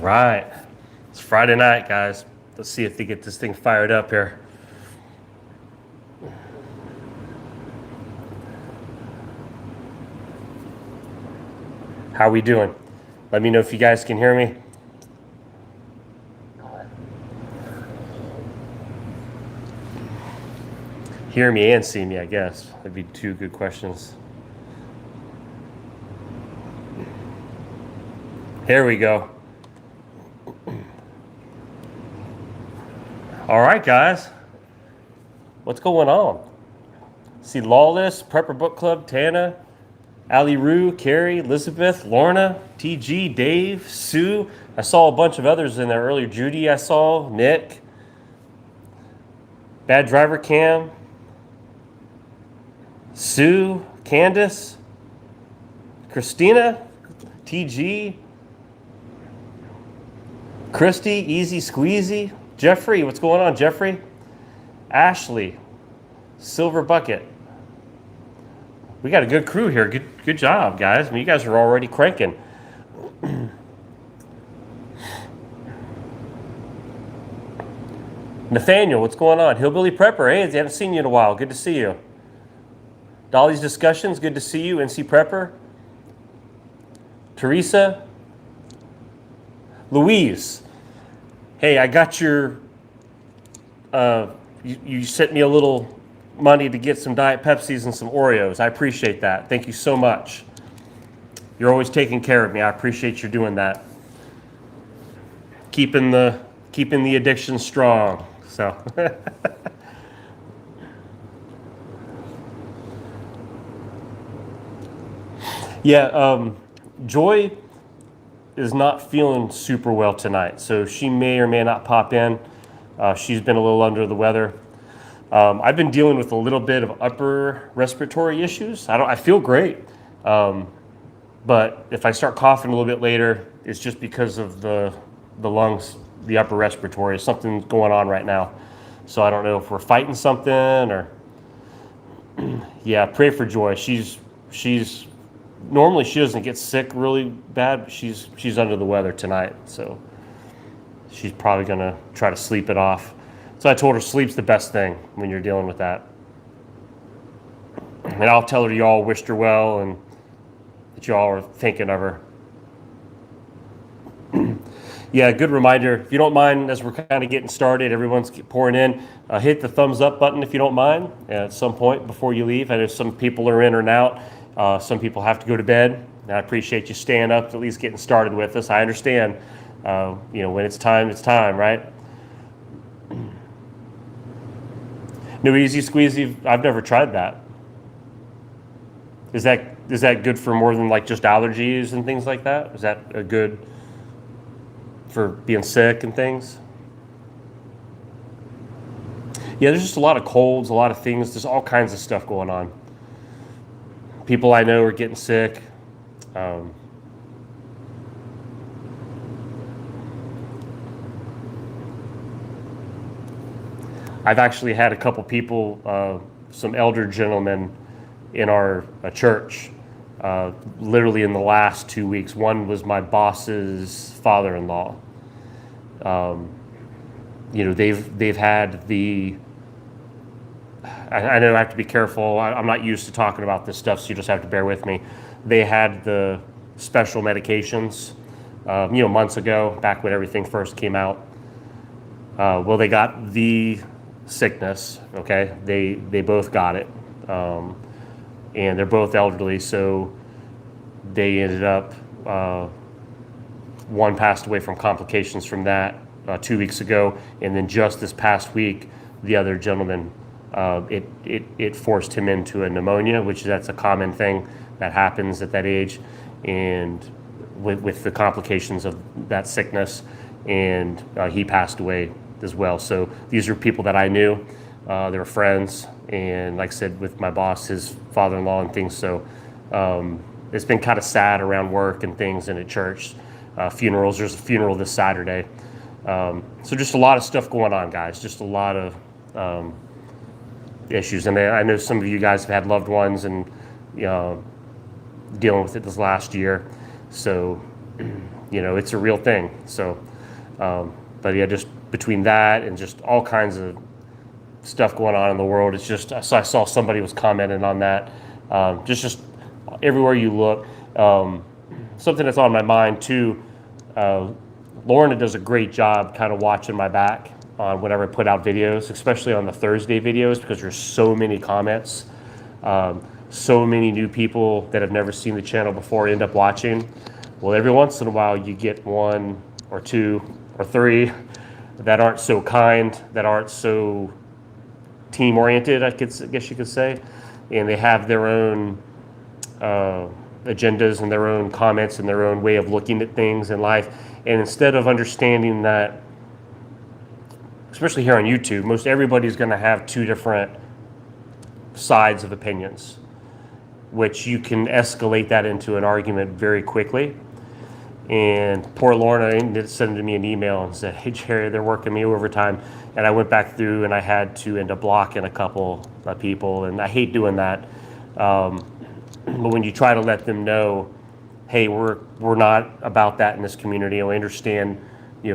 Right. It's Friday night, guys. Let's see if they get this thing fired up here. How we doing? Let me know if you guys can hear me. Hear me and see me, I guess. That'd be two good questions. Here we go. All right, guys. What's going on? See Lawless, Prepper Book Club, Tana, Ali Rue, Carrie, Elizabeth, Lorna, TG, Dave, Sue. I saw a bunch of others in there earlier. Judy, I saw, Nick, Bad Driver Cam, Sue, Candace, Christina, TG, Christy, Easy Squeezy, Jeffrey, what's going on, Jeffrey? Ashley, Silver Bucket. We got a good crew here. Good job, guys. I mean, you guys are already cranking. Nathaniel, what's going on? Hillbilly Prepper, hey, I haven't seen you in a while. Good to see you. Dolly's Discussions, good to see you. NC Prepper. Teresa. Louise, hey, I got your, you sent me a little money to get some Diet Pepsis and some Oreos. I appreciate that. Thank you so much. You're always taking care of me. I appreciate you doing that. Keeping the addiction strong. So yeah, Joy is not feeling super well tonight, so she may or may not pop in. She's been a little under the weather. I've been dealing with a little bit of upper respiratory issues. I feel great, but if I start coughing a little bit later, it's just because of the lungs, the upper respiratory. Something's going on right now. So I don't know if we're fighting something or yeah, pray for Joy. She's normally she doesn't get sick really bad, but she's under the weather tonight, so she's probably gonna try to sleep it off. So I told her sleep's the best thing when you're dealing with that. And I'll tell her y'all wished her well and that y'all are thinking of her. Yeah, good reminder. If you don't mind, as we're kind of getting started, everyone's pouring in, hit the thumbs up button if you don't mind at some point before you leave. I know some people are in or out. Some people have to go to bed. And I appreciate you staying up, at least getting started with us. I understand, when it's time, right? No Easy Squeezy, I've never tried that. Is that good for more than like just allergies and things like that? Is that a good for being sick and things? Yeah, there's just a lot of colds, a lot of things. There's all kinds of stuff going on. People I know are getting sick. I've actually had a couple people, some elder gentlemen in our church, literally in the last 2 weeks. One was my boss's father-in-law. They've had the. I know I have to be careful. I'm not used to talking about this stuff, so you just have to bear with me. They had the special medications, months ago, back when everything first came out. Well, they got the sickness. Okay, they both got it, and they're both elderly, so they ended up. One passed away from complications from that 2 weeks ago, and then just this past week, the other gentleman, it forced him into a pneumonia, which that's a common thing that happens at that age, and with the complications of that sickness, and he passed away as well. So these are people that I knew. They were friends, and like I said, with my boss, his father-in-law and things. So it's been kind of sad around work and things and at church. Funerals. There's a funeral this Saturday. So just a lot of stuff going on, guys. Just a lot of issues. And I know some of you guys have had loved ones and dealing with it this last year. So it's a real thing. So, but yeah, just between that and just all kinds of stuff going on in the world, it's just, so I saw somebody was commenting on that. Just everywhere you look. Something that's on my mind too, Lorna does a great job kind of watching my back on whenever I put out videos, especially on the Thursday videos, because there's so many comments. So many new people that have never seen the channel before end up watching. Well, every once in a while you get one or two or three that aren't so kind, that aren't so team oriented, I guess you could say, and they have their own agendas and their own comments and their own way of looking at things in life. And instead of understanding that, especially here on YouTube, most everybody's going to have two different sides of opinions, which you can escalate that into an argument very quickly. And poor Lorna sent me an email and said, "Hey Jerry, they're working me overtime." And I went back through and I had to end up blocking a couple of people, and I hate doing that. But when you try to let them know, hey, we're not about that in this community. I understand,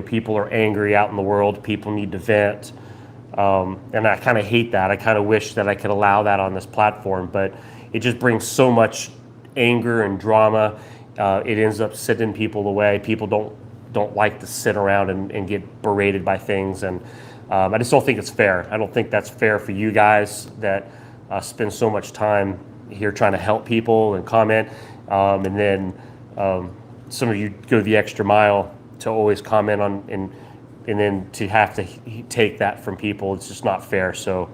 people are angry out in the world. People need to vent. And I kind of hate that. I kind of wish that I could allow that on this platform, but it just brings so much anger and drama. It ends up sending people away. People don't like to sit around and get berated by things. And I just don't think it's fair. I don't think that's fair for you guys that spend so much time here trying to help people and comment. And then some of you go the extra mile to always comment on, and then to have to take that from people, it's just not fair. So,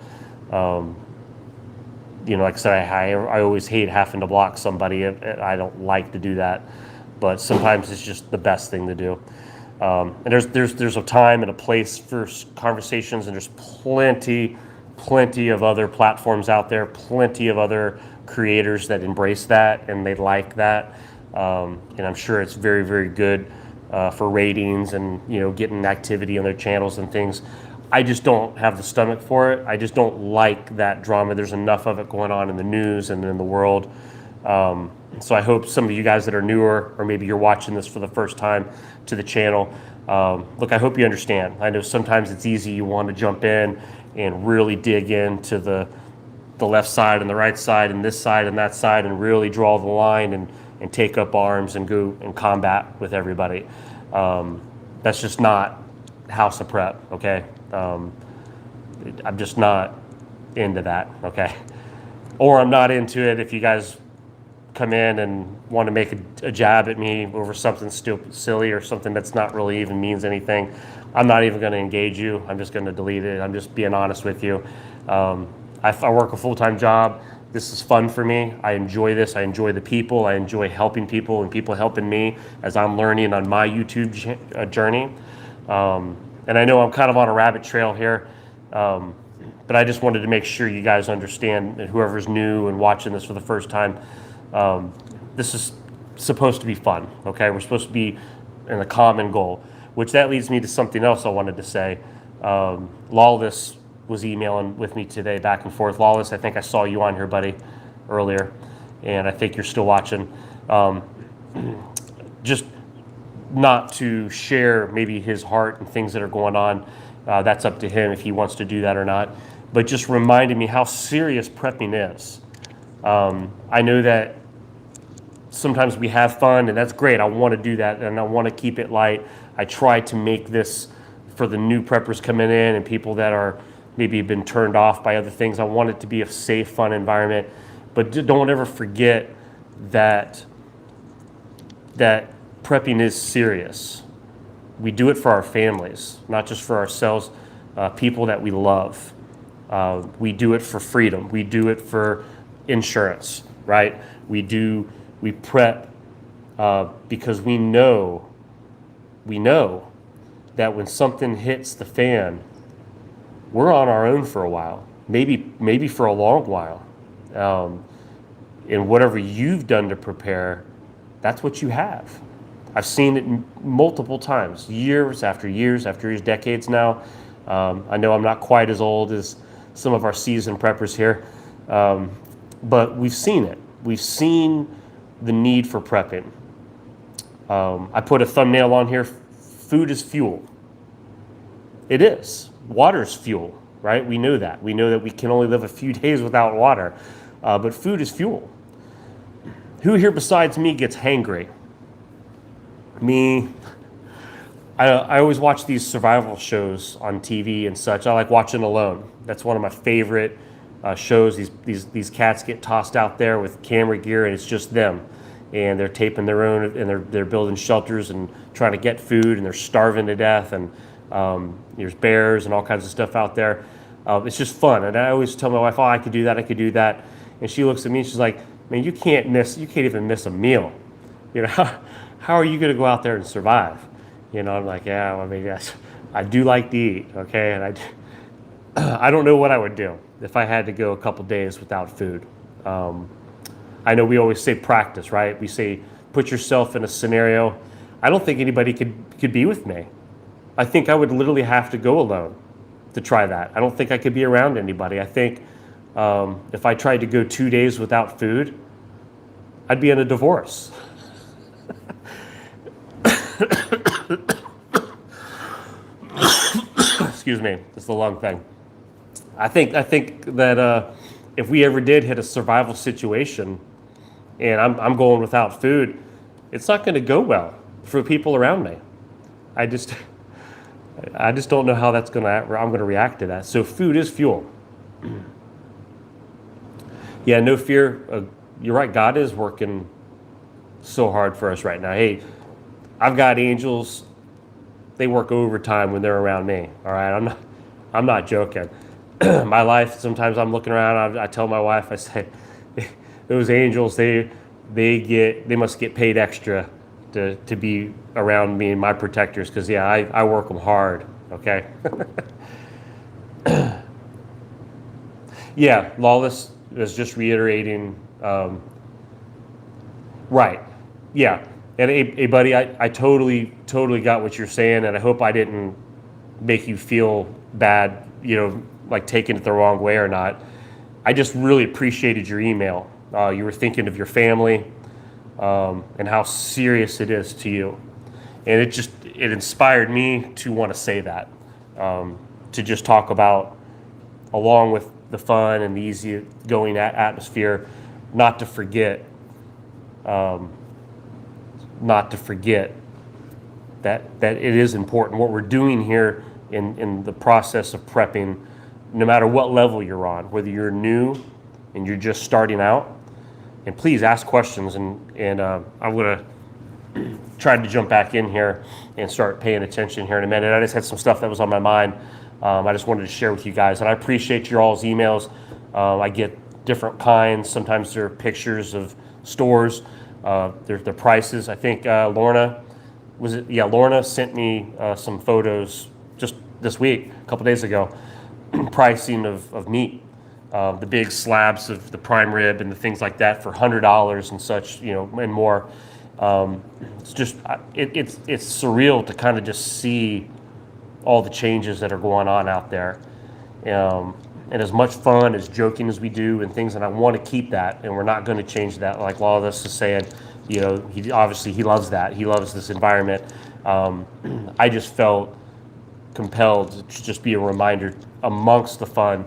like I said, I always hate having to block somebody. I don't like to do that, but sometimes it's just the best thing to do. And there's a time and a place for conversations, and there's plenty of other platforms out there, plenty of other creators that embrace that and they like that. And I'm sure it's very, very good for ratings and getting activity on their channels and things. I just don't have the stomach for it. I just don't like that drama. There's enough of it going on in the news and in the world. So I hope some of you guys that are newer, or maybe you're watching this for the first time to the channel, look, I hope you understand. I know sometimes it's easy, you want to jump in and really dig into the left side and the right side and this side and that side and really draw the line and take up arms and go and combat with everybody. That's just not House of Prep, okay? I'm just not into that, okay? Or I'm not into it if you guys come in and want to make a jab at me over something stupid, silly, or something that's not really even means anything. I'm not even going to engage you. I'm just going to delete it. I'm just being honest with you. I work a full-time job. This is fun for me. I enjoy this. I enjoy the people. I enjoy helping people and people helping me as I'm learning on my YouTube journey. And I know I'm kind of on a rabbit trail here, but I just wanted to make sure you guys understand, and whoever's new and watching this for the first time, this is supposed to be fun, okay? We're supposed to be in a common goal, which that leads me to something else I wanted to say. Lawless was emailing with me today back and forth. Lawless, I think I saw you on here, buddy, earlier, and I think you're still watching. Just not to share maybe his heart and things that are going on. That's up to him if he wants to do that or not. But just reminded me how serious prepping is. I know that sometimes we have fun, and that's great. I want to do that, and I want to keep it light. I try to make this for the new preppers coming in and people that are maybe been turned off by other things. I want it to be a safe, fun environment. But don't ever forget that prepping is serious. We do it for our families, not just for ourselves, people that we love. We do it for freedom. We do it for insurance, right? We prep because we know that when something hits the fan, we're on our own for a while, maybe for a long while. And whatever you've done to prepare, that's what you have. I've seen it multiple times, years after years after years, decades now. I know I'm not quite as old as some of our seasoned preppers here, but we've seen it. We've seen the need for prepping. I put a thumbnail on here. Food is fuel. It is. Water's fuel, right? We know that. We know that we can only live a few days without water, but food is fuel. Who here besides me gets hangry? Me. I always watch these survival shows on TV and such. I like watching Alone. That's one of my favorite shows. These cats get tossed out there with camera gear, and it's just them. And they're taping their own, and they're building shelters and trying to get food, and they're starving to death. And there's bears and all kinds of stuff out there. It's just fun. And I always tell my wife, "Oh, I could do that. I could do that." And she looks at me and she's like, "Man, you can't even miss a meal. You know, how are you going to go out there and survive?" You know, I'm like, "Yeah, well, I mean, yes, I do like to eat, okay?" And I don't know what I would do if I had to go a couple days without food. I know we always say practice, right? We say put yourself in a scenario. I don't think anybody could be with me. I think I would literally have to go alone to try that. I don't think I could be around anybody. I think if I tried to go 2 days without food, I'd be in a divorce. Excuse me, it's the lung thing. I think that if we ever did hit a survival situation, and I'm going without food, it's not going to go well for people around me. I just don't know how I'm going to react to that. So food is fuel. Yeah, no fear. You're right. God is working so hard for us right now. Hey, I've got angels. They work overtime when they're around me. All right, I'm not joking. My life, sometimes I'm looking around. I tell my wife, I say, those angels, they must get paid extra to be around me and my protectors, because yeah, I work them hard. Okay. Yeah, Lawless is just reiterating. Right. Yeah. And hey, buddy, I totally got what you're saying, and I hope I didn't make you feel bad, you know, like taking it the wrong way or not. I just really appreciated your email. You were thinking of your family and how serious it is to you. And it inspired me to want to say that, to just talk about, along with the fun and the easy going atmosphere, not to forget that it is important. What we're doing here in the process of prepping, no matter what level you're on, whether you're new and you're just starting out, and please ask questions, and I'm going to try to jump back in here and start paying attention here in a minute. I just had some stuff that was on my mind. I just wanted to share with you guys, and I appreciate your all's emails. I get different kinds. Sometimes they're pictures of stores, their prices. I think Lorna sent me some photos just this week, a couple days ago, pricing of meat, the big slabs of the prime rib and the things like that for $100 and such, you know, and more. It's just it's surreal to kind of just see all the changes that are going on out there, and as much fun as joking as we do and things, and I want to keep that, and we're not going to change that. Like Lawless is saying, you know, he loves that. He loves this environment. I just felt compelled to just be a reminder amongst the fun.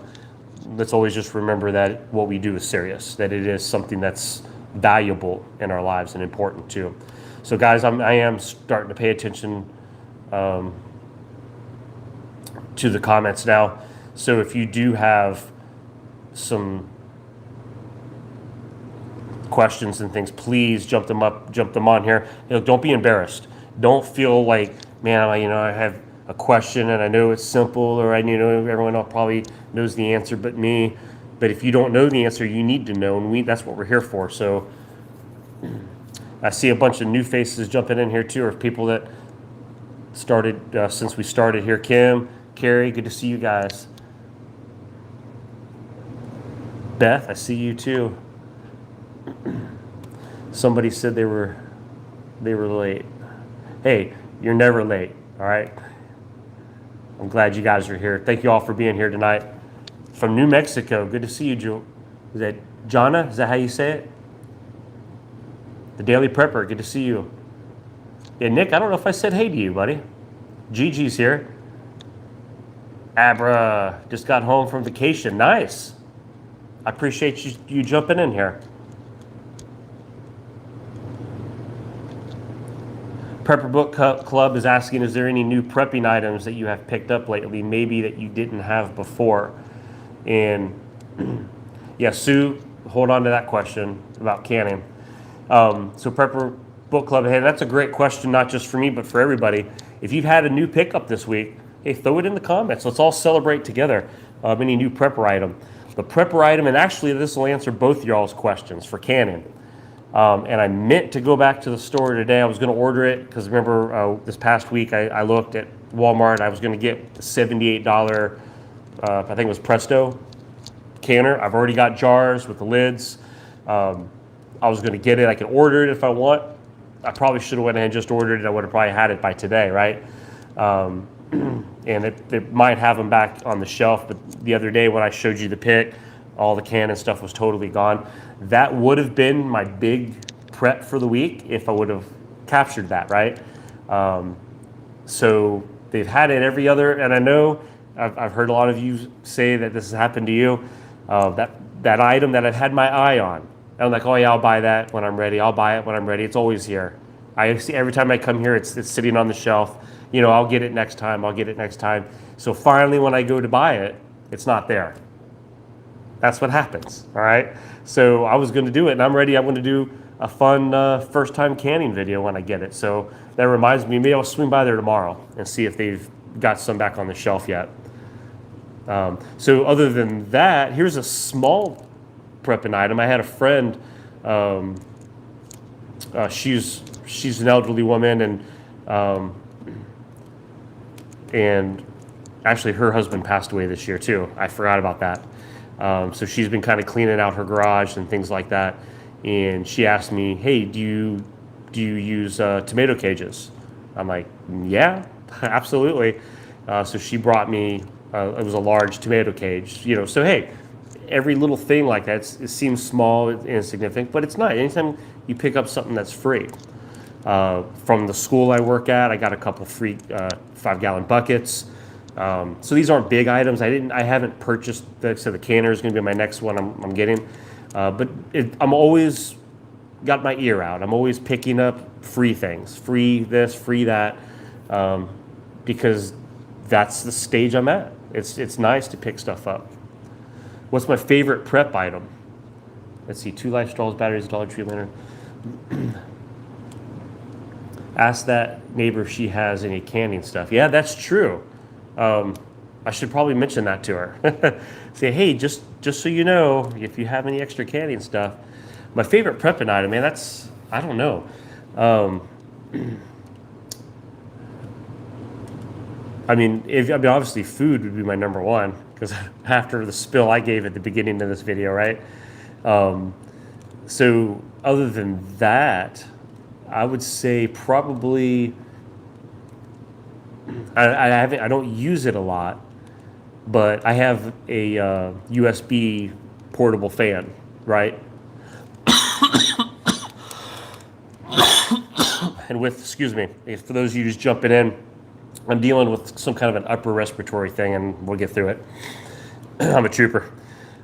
Let's always just remember that what we do is serious, that it is something that's valuable in our lives and important too. So guys, I am starting to pay attention to the comments now. So if you do have some questions and things, please jump them on here. You know, don't be embarrassed. Don't feel like, man, I have a question and I know it's simple, or everyone probably knows the answer but me. But if you don't know the answer, you need to know, and that's what we're here for. So I see a bunch of new faces jumping in here too, or people that started since we started here. Kim, Carrie, good to see you guys. Beth, I see you too. Somebody said they were late. Hey, you're never late, all right? I'm glad you guys are here. Thank you all for being here tonight. From New Mexico, good to see you, Jewel. Is that Jonna? Is that how you say it? The Daily Prepper, good to see you. Yeah, Nick, I don't know if I said hey to you, buddy. Gigi's here. Abra just got home from vacation. Nice. I appreciate you jumping in here. Prepper Book Club is asking, is there any new prepping items that you have picked up lately, maybe that you didn't have before? And yeah, Sue, hold on to that question about canning. So Prepper Book Club, hey, that's a great question, not just for me, but for everybody. If you've had a new pickup this week, hey, throw it in the comments. Let's all celebrate together any new prepper item. The prepper item, and actually this will answer both y'all's questions for canning. And I meant to go back to the store today. I was going to order it because remember this past week I looked at Walmart. I was going to get the $78, I think it was Presto canner. I've already got jars with the lids. I was going to get it. I can order it if I want. I probably should have went ahead and just ordered it. I would have probably had it by today, right? And it might have them back on the shelf. But the other day when I showed you the pick, all the can and stuff was totally gone. That would have been my big prep for the week if I would have captured that, right? So they've had it every other, and I know I've heard a lot of you say that this has happened to you. That item that I've had my eye on, I'm like, oh yeah, I'll buy that when I'm ready. I'll buy it when I'm ready. It's always here. I see every time I come here, it's sitting on the shelf. You know, I'll get it next time. I'll get it next time. So finally, when I go to buy it, it's not there. That's what happens, all right? So I was going to do it, and I'm ready. I'm going to do a fun first-time canning video when I get it. So that reminds me, maybe I'll swing by there tomorrow and see if they've got some back on the shelf yet. So other than that, here's a small prepping item. I had a friend, she's an elderly woman, and actually her husband passed away this year too. I forgot about that. So she's been kind of cleaning out her garage and things like that. And she asked me, hey, do you use tomato cages? I'm like, yeah, absolutely. So she brought me, it was a large tomato cage, you know. So hey, every little thing like that, it seems small, insignificant, but it's not. Anytime you pick up something that's free. From the school I work at, I got a couple free 5-gallon buckets. So these aren't big items. I haven't purchased so the canner is going to be my next one I'm getting. But I'm always got my ear out. I'm always picking up free things, free this, free that, because that's the stage I'm at. It's nice to pick stuff up. What's my favorite prep item? Let's see, 2 life straws, batteries, Dollar Tree lantern. Ask that neighbor if she has any canning stuff. Yeah, that's true. I should probably mention that to her. Say, hey, just so you know, if you have any extra canning stuff. My favorite prepping item, man, I don't know. I mean, obviously food would be my number one, because after the spill I gave at the beginning of this video, right? So other than that, I would say probably, I don't use it a lot, but I have a USB portable fan, right? And excuse me, for those of you just jumping in, I'm dealing with some kind of an upper respiratory thing, and we'll get through it. I'm a trooper.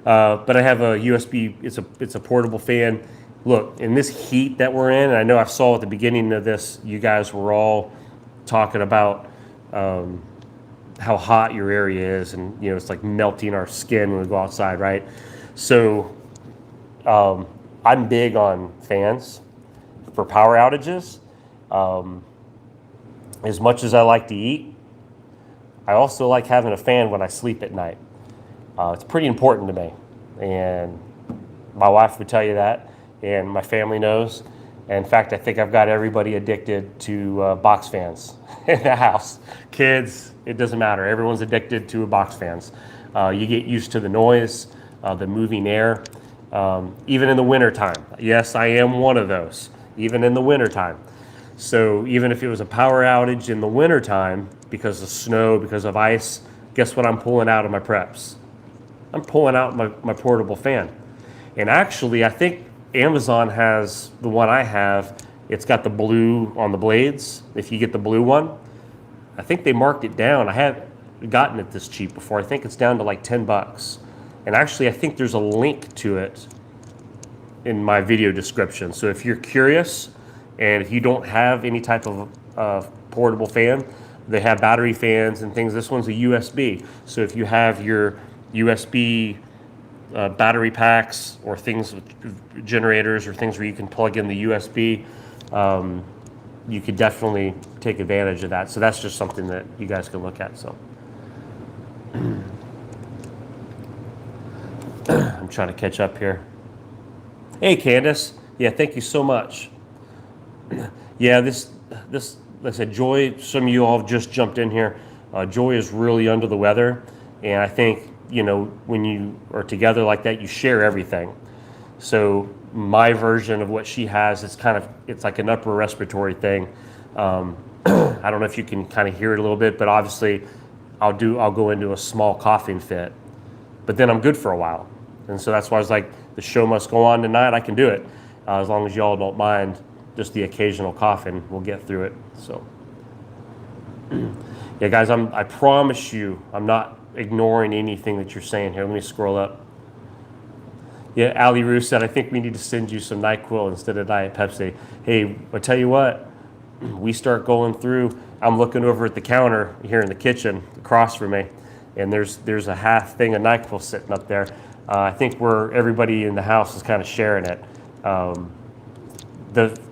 But I have a USB, it's a portable fan. Look, in this heat that we're in, and I know I saw at the beginning of this, you guys were all talking about how hot your area is, and it's like melting our skin when we go outside, right? So I'm big on fans for power outages. As much as I like to eat, I also like having a fan when I sleep at night. It's pretty important to me, and my wife would tell you that, and my family knows. And in fact, I think I've got everybody addicted to box fans in the house. Kids, it doesn't matter. Everyone's addicted to box fans. You get used to the noise, the moving air, even in the wintertime. Yes, I am one of those, even in the wintertime. So even if it was a power outage in the wintertime because of snow, because of ice, guess what I'm pulling out of my preps? I'm pulling out my portable fan. And actually, I think Amazon has the one I have. It's got the blue on the blades. If you get the blue one, I think they marked it down. I haven't gotten it this cheap before. I think it's down to like 10 bucks. And actually, I think there's a link to it in my video description. So if you're curious and if you don't have any type of portable fan, they have battery fans and things. This one's a USB. So if you have your USB battery packs or things with generators or things where you can plug in the USB, you could definitely take advantage of that. So that's just something that you guys can look at. So I'm trying to catch up here. Hey, Candace. Yeah, thank you so much. Yeah, this, like I said, Joy, some of you all have just jumped in here. Joy is really under the weather. And I think, you know, when you are together like that, you share everything. So my version of what she has, it's like an upper respiratory thing. I don't know if you can kind of hear it a little bit, but obviously I'll go into a small coughing fit, but then I'm good for a while. And so that's why I was like, the show must go on tonight. I can do it. As long as y'all don't mind just the occasional coughing, we'll get through it. So yeah, guys, I promise you, I'm not ignoring anything that you're saying here. Let me scroll up. Yeah, Ali Roo said, I think we need to send you some NyQuil instead of Diet Pepsi. Hey, I tell you what, we start going through, I'm looking over at the counter here in the kitchen across from me, and there's a half thing of NyQuil sitting up there. I think everybody in the house is kind of sharing it.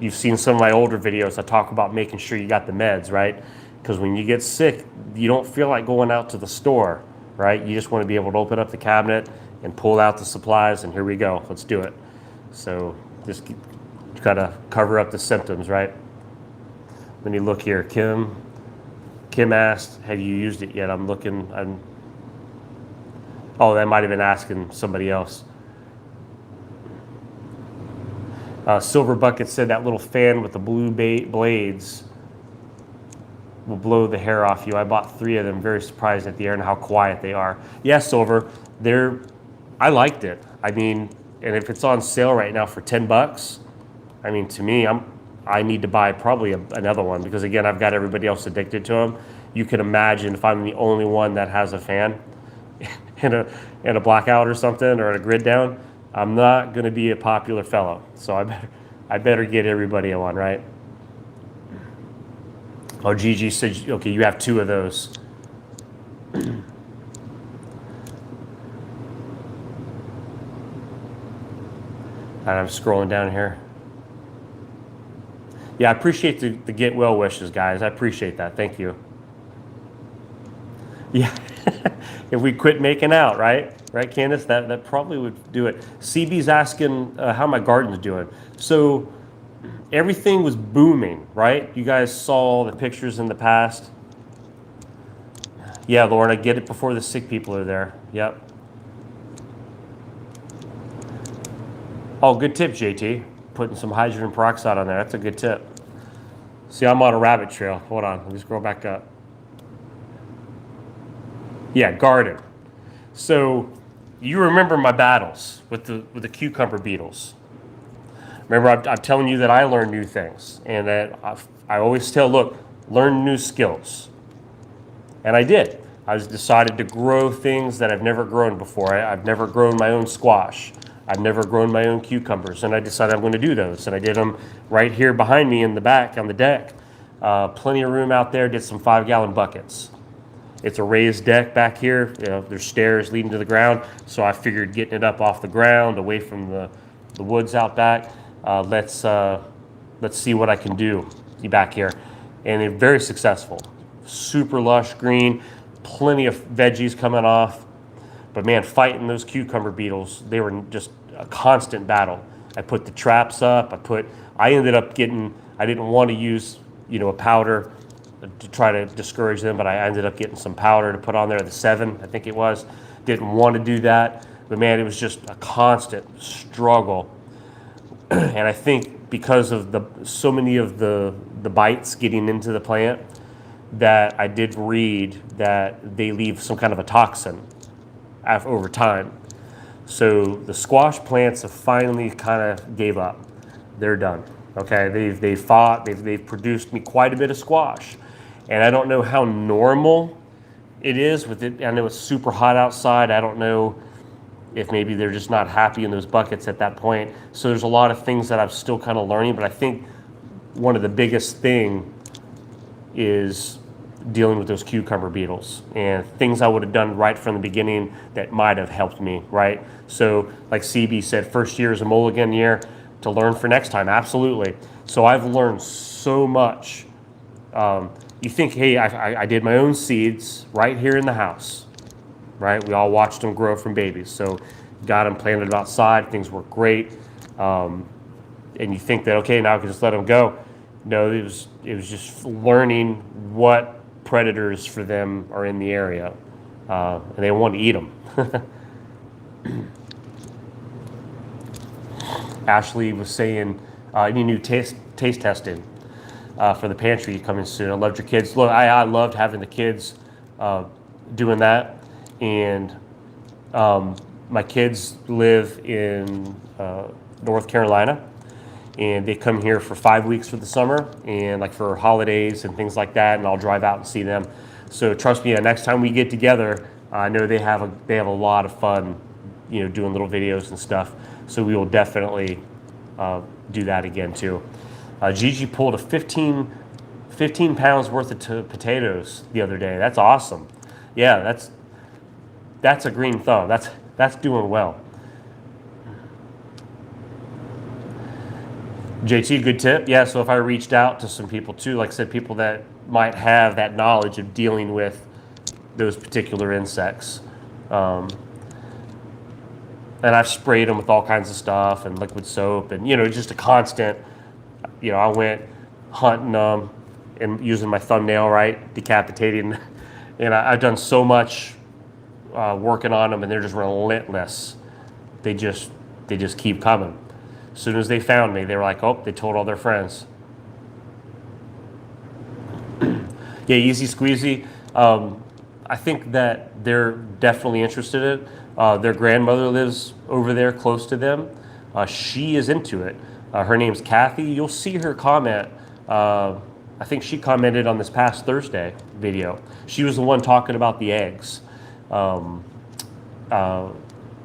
You've seen some of my older videos. I talk about making sure you got the meds, right? Because when you get sick, you don't feel like going out to the store, right? You just want to be able to open up the cabinet and pull out the supplies, and here we go. Let's do it. So just got to cover up the symptoms, right? Let me look here. Kim asked, have you used it yet? I'm looking. Oh, that might have been asking somebody else. Silver Bucket said that little fan with the blue blades will blow the hair off you. I bought 3 of them. Very surprised at the air and how quiet they are. Yeah, Silver, I liked it. I mean, and if it's on sale right now for 10 bucks, I mean, to me, I need to buy probably another one because again, I've got everybody else addicted to them. You can imagine if I'm the only one that has a fan in a blackout or something or a grid down, I'm not going to be a popular fellow. So I better get everybody one, right? Oh, Gigi said, okay, you have 2 of those. And I'm scrolling down here. Yeah, I appreciate the get well wishes, guys. I appreciate that. Thank you. Yeah, if we quit making out, right? Right, Candace? That probably would do it. CB's asking how my garden's doing. So everything was booming, right? You guys saw the pictures in the past. Yeah, Lauren, I get it before the sick people are there. Yep. Oh, good tip, JT. Putting some hydrogen peroxide on there. That's a good tip. See, I'm on a rabbit trail. Hold on. Let me scroll back up. Yeah, garden. So you remember my battles with the cucumber beetles. Remember, I'm telling you that I learn new things. And that I always tell, look, learn new skills. And I did. I decided to grow things that I've never grown before. I've never grown my own squash. I've never grown my own cucumbers, and I decided I'm going to do those. And I did them right here behind me in the back on the deck. Plenty of room out there, did some 5-gallon buckets. It's a raised deck back here. You know, there's stairs leading to the ground, so I figured getting it up off the ground, away from the woods out back, let's see what I can do back here. And it's very successful. Super lush green, plenty of veggies coming off. But man, fighting those cucumber beetles, they were just a constant battle. I put the traps up. I ended up getting, I didn't want to use, a powder to try to discourage them, but I ended up getting some powder to put on there, the 7, I think it was. Didn't want to do that, but man, it was just a constant struggle. And I think because of so many of the bites getting into the plant, that I did read that they leave some kind of a toxin over time. So the squash plants have finally kind of gave up. They're done. Okay, they've fought. They've produced me quite a bit of squash, and I don't know how normal it is with it. I know it's super hot outside. I don't know if maybe they're just not happy in those buckets at that point. So there's a lot of things that I'm still kind of learning, but I think one of the biggest thing is dealing with those cucumber beetles and things I would have done right from the beginning that might have helped me, right? So like CB said, first year is a mulligan year to learn for next time, absolutely. So I've learned so much. You think, hey, I did my own seeds right here in the house, right? We all watched them grow from babies. So got them planted outside, things work great. And you think that, okay, now I can just let them go. No, it was just learning what predators for them are in the area, and they want to eat them. Ashley was saying, any new taste testing for the pantry coming soon. I loved your kids. Look, I loved having the kids doing that, and my kids live in North Carolina. And they come here for 5 weeks for the summer and like for holidays and things like that, and I'll drive out and see them. So trust me, next time we get together, I know they have a lot of fun, doing little videos and stuff. So we will definitely do that again too. Gigi pulled a 15 pounds worth of potatoes the other day. That's awesome. Yeah, that's a green thumb. That's doing well. JT, good tip. Yeah, so if I reached out to some people too, like I said, people that might have that knowledge of dealing with those particular insects. And I've sprayed them with all kinds of stuff and liquid soap and, just a constant, I went hunting them and using my thumbnail, right, decapitating. And I've done so much working on them, and they're just relentless. They just keep coming. As soon as they found me, they were like, oh, they told all their friends. Yeah, easy squeezy. I think that they're definitely interested in it. Their grandmother lives over there close to them. She is into it. Her name's Kathy. You'll see her comment. I think she commented on this past Thursday video. She was the one talking about the eggs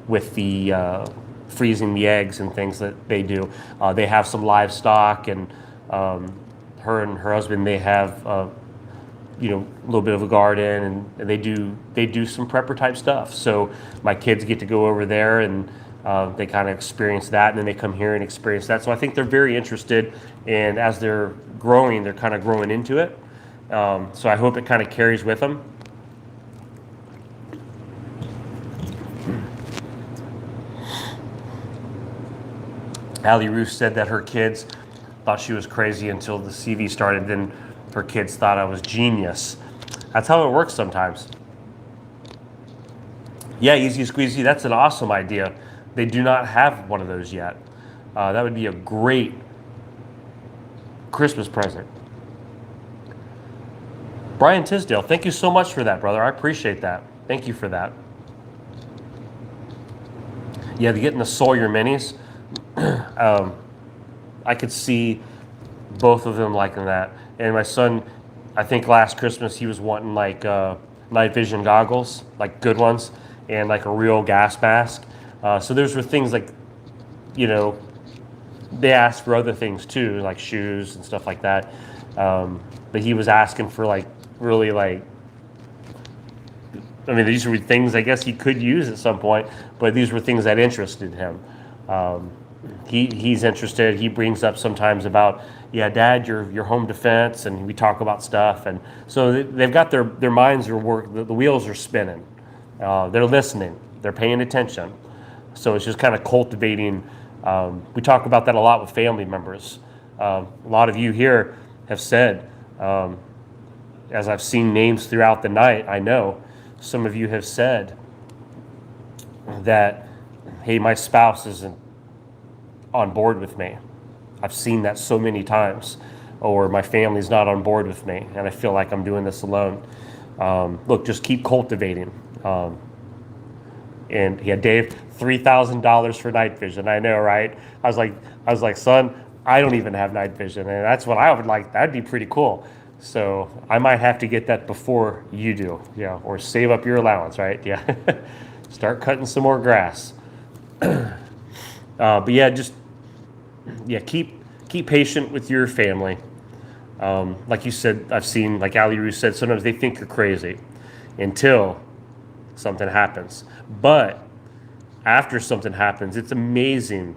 with the freezing the eggs and things that they do. They have some livestock, and her and her husband, they have a little bit of a garden, and they do some prepper type stuff. So my kids get to go over there, and they kind of experience that, and then they come here and experience that. So I think they're very interested, and as they're growing, they're kind of growing into it. So I hope it kind of carries with them. Allie Ruth said that her kids thought she was crazy until the CV started. Then her kids thought I was genius. That's how it works sometimes. Yeah, Easy Squeezy, that's an awesome idea. They do not have one of those yet. That would be a great Christmas present. Brian Tisdale, thank you so much for that, brother. I appreciate that. Thank you for that. Yeah, to get in the Sawyer minis. I could see both of them liking that. And my son, I think last Christmas he was wanting like night vision goggles, like good ones, and like a real gas mask. So those were things like, they asked for other things too, like shoes and stuff like that. But he was asking for like really like, these were things I guess he could use at some point, but these were things that interested him. He's interested. He brings up sometimes about, yeah, Dad, your home defense, and we talk about stuff, and so they've got their minds are the wheels are spinning. They're listening. They're paying attention. So it's just kind of cultivating. We talk about that a lot with family members. A lot of you here have said, as I've seen names throughout the night, I know some of you have said that, hey, my spouse isn't on board with me. I've seen that so many times. Or my family's not on board with me, and I feel like I'm doing this alone. Look, just keep cultivating. And yeah, Dave, $3,000 for night vision. I know, right? I was like, son, I don't even have night vision, and that's what I would like. That'd be pretty cool. So I might have to get that before you do, yeah, or save up your allowance, right? Yeah, start cutting some more grass. But yeah, just keep patient with your family. Like you said, I've seen, like Ali Roo said, sometimes they think you're crazy until something happens. But after something happens, it's amazing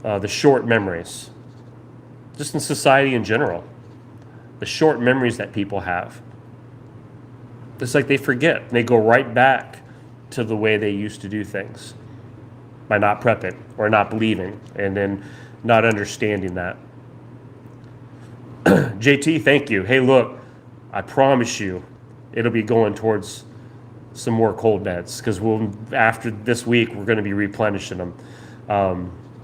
the short memories, just in society in general, the short memories that people have. It's like they forget. They go right back to the way they used to do things by not prepping or not believing and then not understanding that. JT, thank you. Hey, look, I promise you it'll be going towards some more cold beds because after this week, we're going to be replenishing them.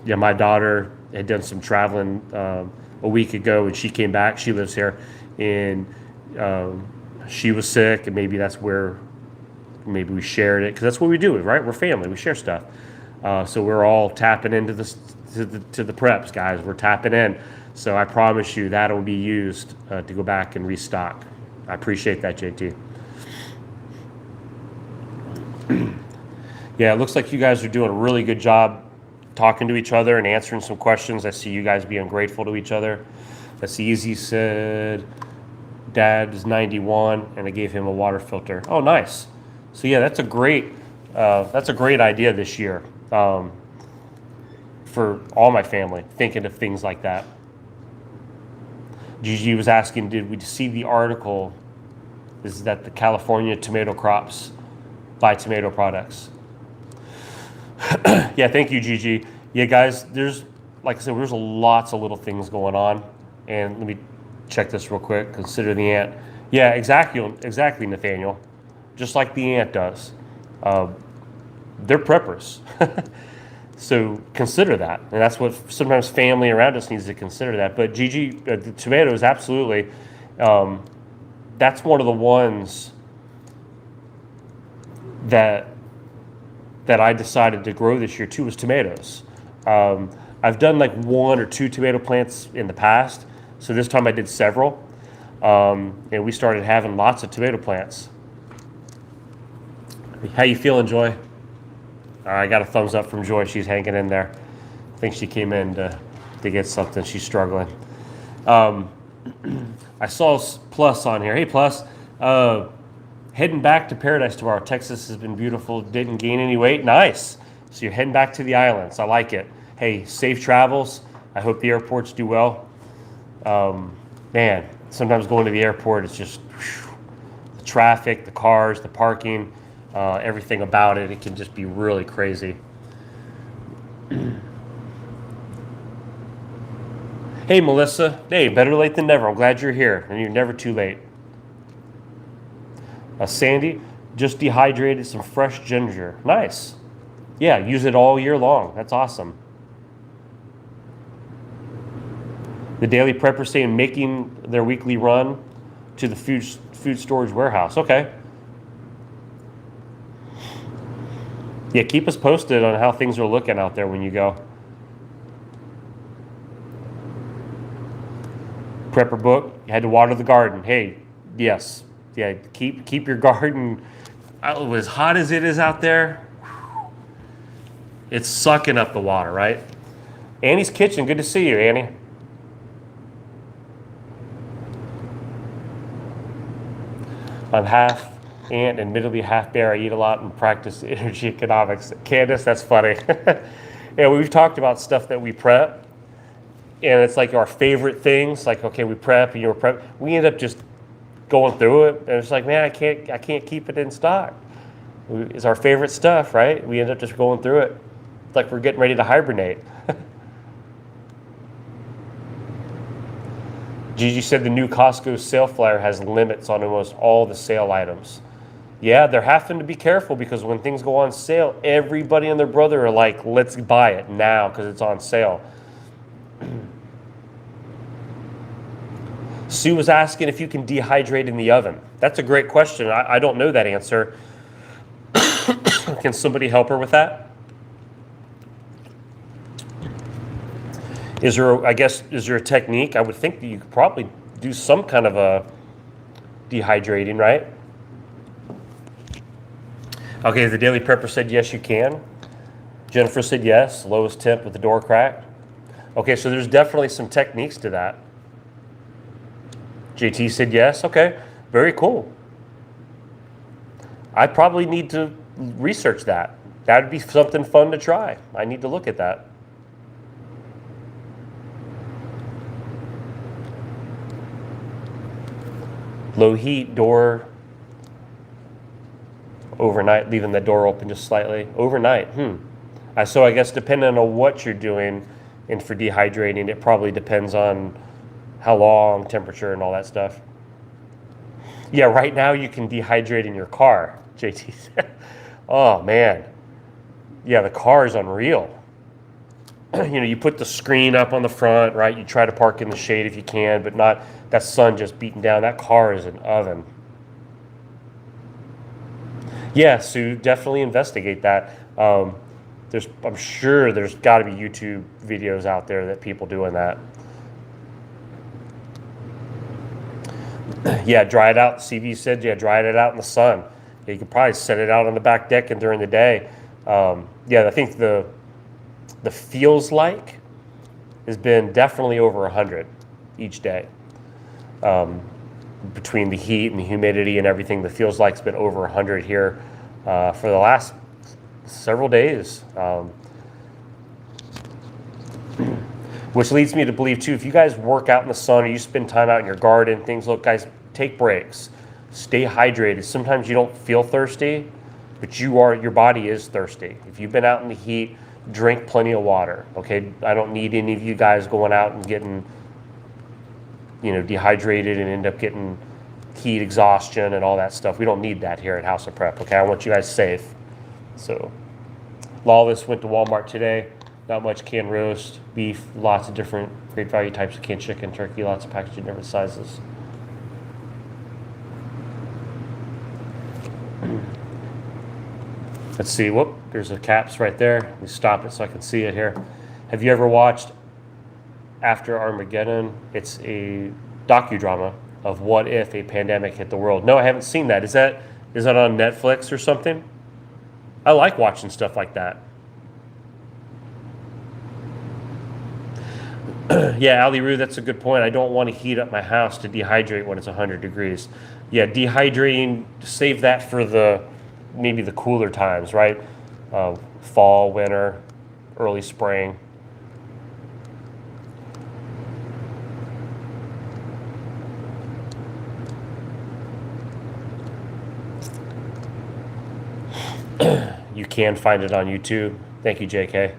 My daughter had done some traveling a week ago and she came back. She lives here and she was sick, and maybe that's where maybe we shared it because that's what we do, right? We're family. We share stuff. So we're all tapping into to the preps, guys. We're tapping in. So I promise you that will be used to go back and restock. I appreciate that, JT. Yeah, it looks like you guys are doing a really good job talking to each other and answering some questions. I see you guys being grateful to each other. That's easy. Said Dad is 91 and I gave him a water filter. Oh, nice. So yeah, that's a great idea this year for all my family, thinking of things like that. Gigi was asking, did we see the article? Is that the California tomato crops buy tomato products? Yeah, thank you, Gigi. Yeah, guys, like I said, there's lots of little things going on. And let me check this real quick. Consider the ant. Yeah, exactly, Nathaniel. Just like the ant does. They're preppers. So consider that. And that's what sometimes family around us needs to consider that. But Gigi, the tomatoes, absolutely. That's one of the ones that I decided to grow this year too, was tomatoes. I've done like 1 or 2 tomato plants in the past. So this time I did several. And we started having lots of tomato plants. How you feeling, Joy? I got a thumbs up from Joy. She's hanging in there. I think she came in to get something. She's struggling. I saw Plus on here. Hey, Plus. Heading back to paradise tomorrow. Texas has been beautiful. Didn't gain any weight. Nice. So you're heading back to the islands. I like it. Hey, safe travels. I hope the airports do well. Man, sometimes going to the airport, it's just the traffic, the cars, the parking. Everything about it, it can just be really crazy. Hey, Melissa. Hey, better late than never. I'm glad you're here, and you're never too late. Sandy, just dehydrated some fresh ginger. Nice. Yeah, use it all year long. That's awesome. The Daily Prepper saying making their weekly run to the food storage warehouse. Okay. Yeah, keep us posted on how things are looking out there when you go. Prepper book, you had to water the garden. Hey, yes. Yeah, keep your garden as hot as it is out there. It's sucking up the water, right? Annie's Kitchen, good to see you, Annie. I'm half ant, admittedly half bear. I eat a lot and practice energy economics. Candace, that's funny. Yeah, we've talked about stuff that we prep, and it's like our favorite things. Like, okay, we prep, and you're prep. We end up just going through it, and it's like, man, I can't keep it in stock. It's our favorite stuff, right? We end up just going through it. It's like we're getting ready to hibernate. Gigi said the new Costco sale flyer has limits on almost all the sale items. Yeah, they're having to be careful because when things go on sale, everybody and their brother are like, let's buy it now because it's on sale. Sue was asking if you can dehydrate in the oven. That's a great question. I don't know that answer. Can somebody help her with that? Is there, I guess, is there a technique? I would think that you could probably do some kind of a dehydrating, right? Okay, the Daily Prepper said yes, you can. Jennifer said yes, lowest temp with the door cracked. Okay, so there's definitely some techniques to that. JT said yes. Okay, very cool. I probably need to research that. That would be something fun to try. I need to look at that. Low heat door overnight, leaving the door open just slightly. Overnight, so I guess depending on what you're doing and for dehydrating, it probably depends on how long, temperature, and all that stuff. Yeah, right now you can dehydrate in your car, JT said. Oh, man. Yeah, the car is unreal. You put the screen up on the front, right? You try to park in the shade if you can, but not that sun just beating down. That car is an oven. Yeah, Sue, definitely investigate that. I'm sure there's got to be YouTube videos out there that people doing that. Yeah, dry it out. CV said, yeah, dry it out in the sun. Yeah, you could probably set it out on the back deck and during the day. Yeah, I think the feels like has been definitely over 100 each day. Between the heat and the humidity and everything, the feels like's been over 100 here for the last several days. Which leads me to believe too, if you guys work out in the sun or you spend time out in your garden, things, look guys, take breaks, stay hydrated. Sometimes you don't feel thirsty, but your body is thirsty. If you've been out in the heat, drink plenty of water, okay? I don't need any of you guys going out and getting, dehydrated and end up getting heat exhaustion and all that stuff. We don't need that here at House of Prep, okay? I want you guys safe. So, Lawless went to Walmart today. Not much canned roast, beef, lots of different great value types of canned chicken, turkey, lots of packaging, different sizes. Let's see, whoop, there's the caps right there. Let me stop it so I can see it here. Have you ever watched After Armageddon? It's a docudrama of what if a pandemic hit the world. No, I haven't seen that. Is that on Netflix or something? I like watching stuff like that. Yeah, Ali Roo, that's a good point. I don't want to heat up my house to dehydrate when it's 100 degrees. Yeah, dehydrating, save that for maybe the cooler times, right? Fall, winter, early spring. You can find it on YouTube. Thank you, JK.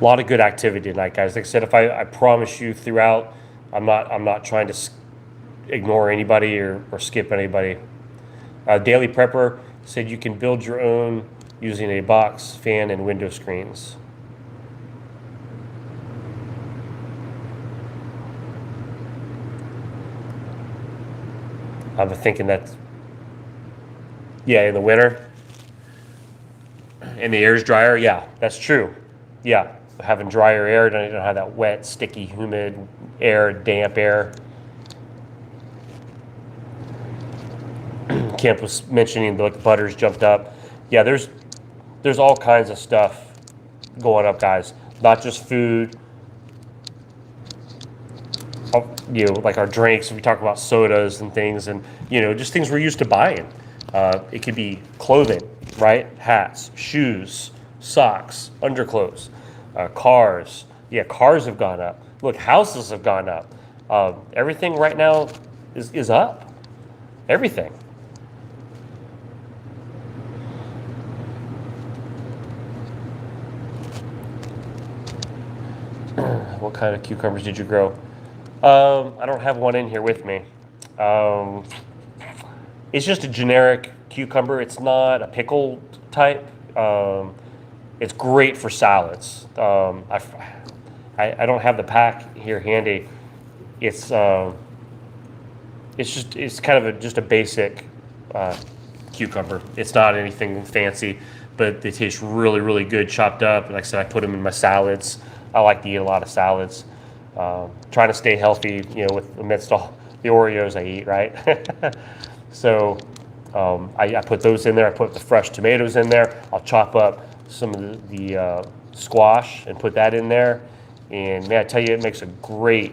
A lot of good activity tonight, guys. Like I said, I promise you throughout, I'm not trying to ignore anybody or skip anybody. Daily Prepper said you can build your own using a box, fan, and window screens. I'm thinking that's, yeah, in the winter, and the air's drier. Yeah, that's true. Yeah, having drier air, don't have that wet, sticky, humid air, damp air. Kemp was mentioning the butters jumped up. Yeah, there's all kinds of stuff going up, guys. Not just food. Like our drinks. We talk about sodas and things, and just things we're used to buying. It could be clothing, right? Hats, shoes, socks, underclothes, cars. Yeah, cars have gone up. Look, houses have gone up. Everything right now is up. Everything. What kind of cucumbers did you grow? I don't have one in here with me. It's just a generic cucumber. It's not a pickle type. It's great for salads. I don't have the pack here handy. It's kind of just a basic cucumber. It's not anything fancy. but they taste really, really good chopped up. Like I said, I put them in my salads. I like to eat a lot of salads. Trying to stay healthy, with amidst all the Oreos I eat, right? So I put those in there. I put the fresh tomatoes in there. I'll chop up some of the squash and put that in there. And man, I tell you, it makes a great.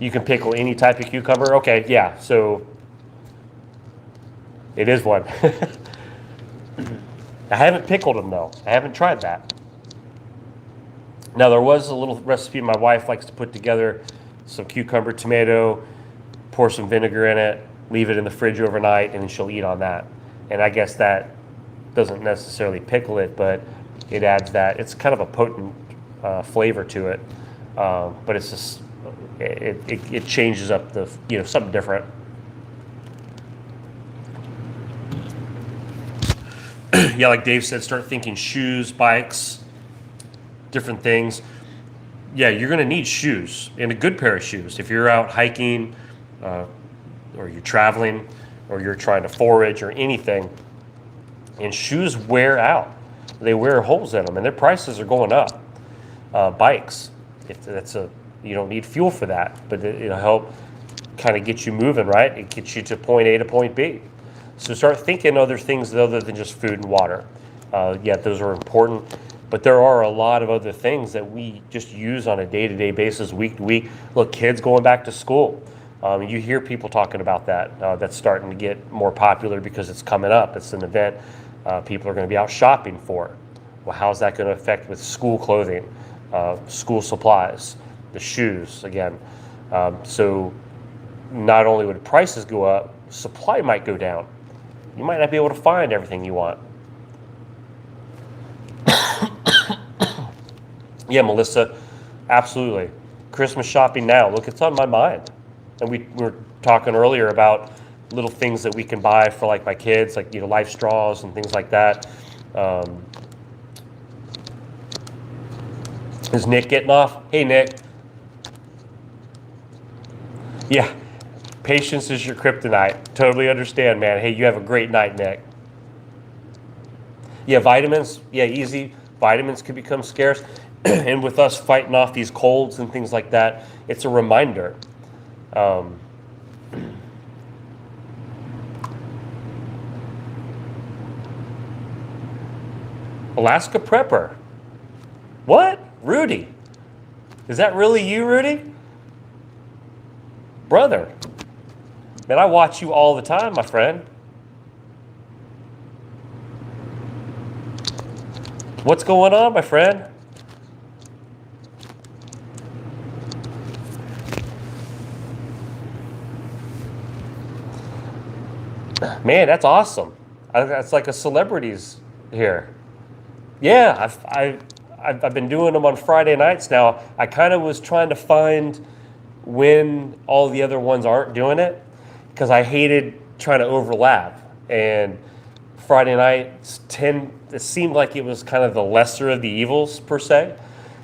You can pickle any type of cucumber. Okay, yeah. So it is one. I haven't pickled them though. I haven't tried that. Now there was a little recipe my wife likes to put together: some cucumber, tomato, pour some vinegar in it, leave it in the fridge overnight, and then she'll eat on that. And I guess that doesn't necessarily pickle it, but it adds that. It's kind of a potent flavor to it, but it's just it changes up the something different. Yeah, like Dave said, start thinking shoes, bikes, different things. Yeah, you're going to need shoes, and a good pair of shoes if you're out hiking, or you're traveling, or you're trying to forage or anything. And shoes wear out; they wear holes in them, and their prices are going up. Bikes, if that's you don't need fuel for that, but it'll help kind of get you moving, right? It gets you to point A to point B. So start thinking other things other than just food and water. Yeah, those are important, but there are a lot of other things that we just use on a day-to-day basis, week to week. Look, kids going back to school. You hear people talking about that. That's starting to get more popular because it's coming up. It's an event people are going to be out shopping for. Well, how's that going to affect with school clothing, school supplies, the shoes again? So not only would prices go up, supply might go down. You might not be able to find everything you want. Yeah, Melissa, absolutely. Christmas shopping now. Look, it's on my mind. And we were talking earlier about little things that we can buy for like my kids, like life straws and things like that. Is Nick getting off? Hey, Nick. Yeah, patience is your kryptonite. Totally understand, man. Hey, you have a great night, Nick. Yeah, vitamins. Yeah, easy. Vitamins could become scarce. And with us fighting off these colds and things like that, it's a reminder. Alaska Prepper. What? Rudy? Is that really you, Rudy? Brother. Man, I watch you all the time, my friend. What's going on, my friend? Man, that's awesome. That's like a celebrity's here. Yeah, I've been doing them on Friday nights now. I kind of was trying to find when all the other ones aren't doing it because I hated trying to overlap. And Friday nights it seemed like it was kind of the lesser of the evils per se.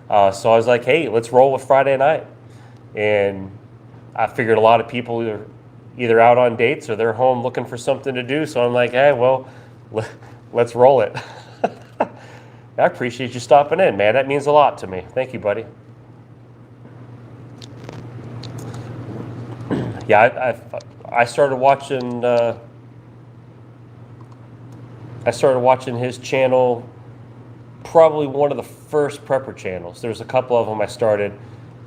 So I was like, hey, let's roll with Friday night. And I figured a lot of people are either out on dates or they're home looking for something to do. So I'm like, hey, well, let's roll it. I appreciate you stopping in, man. That means a lot to me. Thank you, buddy. Yeah, I started watching. I started watching his channel. Probably one of the first prepper channels. There's a couple of them I started,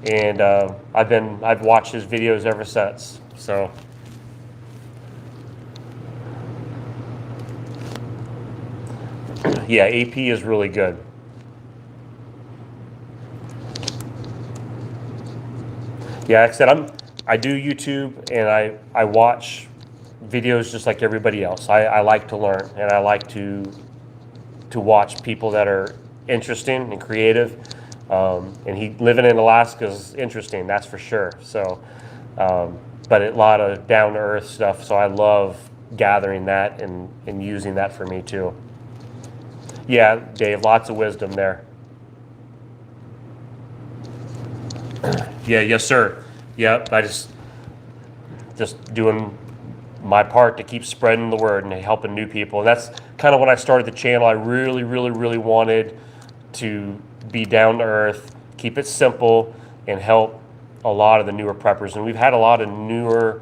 and I've watched his videos ever since. So. Yeah, AP is really good. Yeah, like I said, I do YouTube and I watch videos just like everybody else. I like to learn and I like to watch people that are interesting and creative. And living in Alaska is interesting, that's for sure. So, but a lot of down to earth stuff. So I love gathering that and using that for me too. Yeah, Dave, lots of wisdom there. Yeah, yes, sir. Yep, I just doing my part to keep spreading the word and helping new people. And kind of when I started the channel, I really, really, really wanted to be down to earth, keep it simple, and help a lot of the newer preppers. And we've had a lot of newer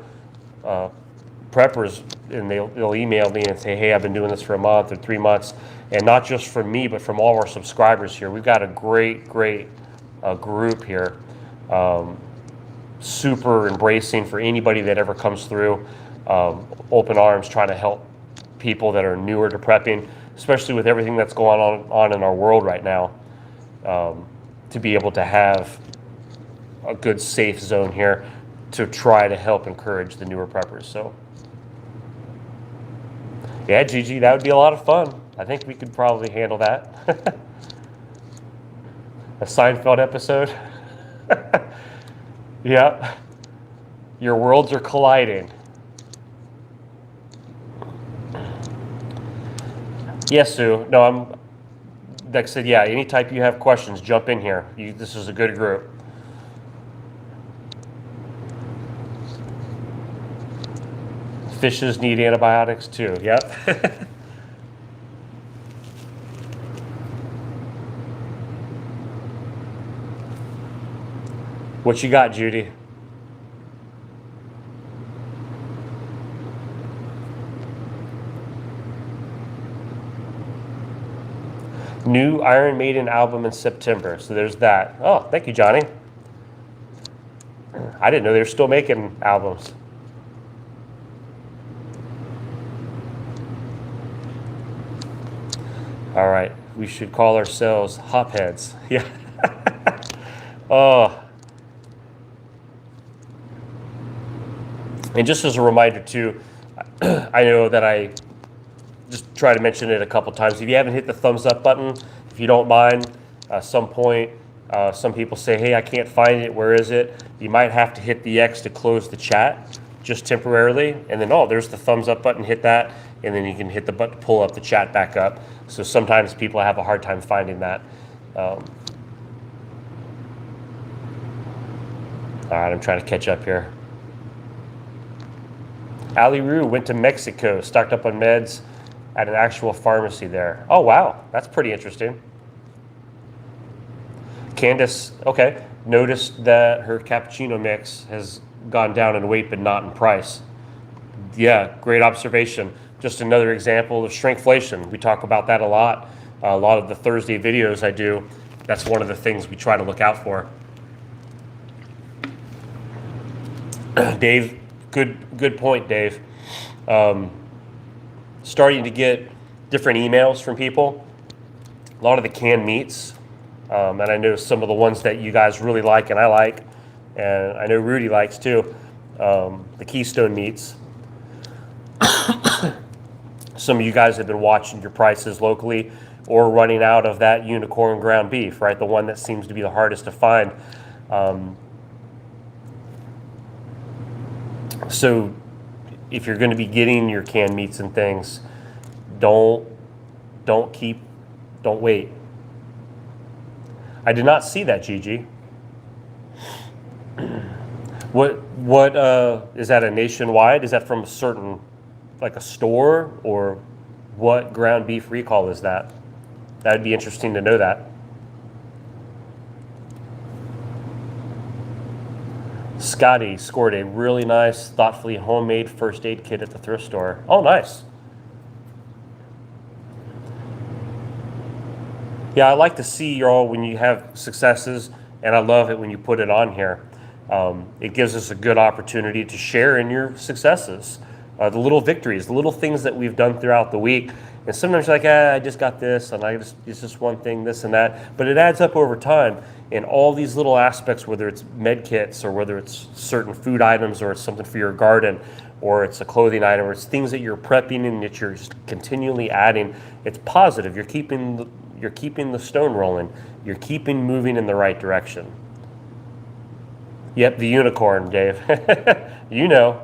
preppers, and they'll email me and say, hey, I've been doing this for a month or 3 months. And not just from me, but from all of our subscribers here. We've got a great group here. Super embracing for anybody that ever comes through. Open arms, trying to help people that are newer to prepping, especially with everything that's going on in our world right now. To be able to have a good safe zone here to try to help encourage the newer preppers. So yeah, Gigi, that would be a lot of fun. I think we could probably handle that. A Seinfeld episode. Yeah. Your worlds are colliding. Yes, Sue. No, like I said, yeah, any type you have questions, jump in here. This is a good group. Fishes need antibiotics too. Yep. What you got, Judy? New Iron Maiden album in September. So there's that. Oh, thank you, Johnny. I didn't know they were still making albums. All right, we should call ourselves hopheads. Yeah. Oh. And just as a reminder too, I know that I just try to mention it a couple times. If you haven't hit the thumbs up button, if you don't mind, some point, some people say, hey, I can't find it, where is it? You might have to hit the X to close the chat, just temporarily, and then, oh, there's the thumbs up button, hit that, and then you can hit the button to pull up the chat back up. So sometimes people have a hard time finding that. All right, I'm trying to catch up here. Ali Roo went to Mexico, stocked up on meds at an actual pharmacy there. Oh, wow, that's pretty interesting. Candace, okay, noticed that her cappuccino mix has gone down in weight but not in price. Yeah, great observation. Just another example of shrinkflation. We talk about that a lot. A lot of the Thursday videos I do, that's one of the things we try to look out for. Dave, good point, Dave. Starting to get different emails from people. A lot of the canned meats, and I know some of the ones that you guys really like and I like, and I know Rudy likes too, the Keystone meats. Some of you guys have been watching your prices locally or running out of that unicorn ground beef, right? The one that seems to be the hardest to find. So if you're going to be getting your canned meats and things, don't wait. I did not see that, Gigi. What is that, a nationwide? Is that from a certain, like a store, or what ground beef recall is that? That'd be interesting to know that. Scotty scored a really nice, thoughtfully homemade first aid kit at the thrift store. Oh, nice. Yeah, I like to see y'all when you have successes, and I love it when you put it on here. It gives us a good opportunity to share in your successes, the little victories, the little things that we've done throughout the week. And sometimes you're like, I just got this, and it's just one thing, this and that. But it adds up over time. And all these little aspects, whether it's med kits or whether it's certain food items or it's something for your garden or it's a clothing item or it's things that you're prepping and that you're continually adding, it's positive. You're keeping the stone rolling. You're keeping moving in the right direction. Yep, the unicorn, Dave. You know.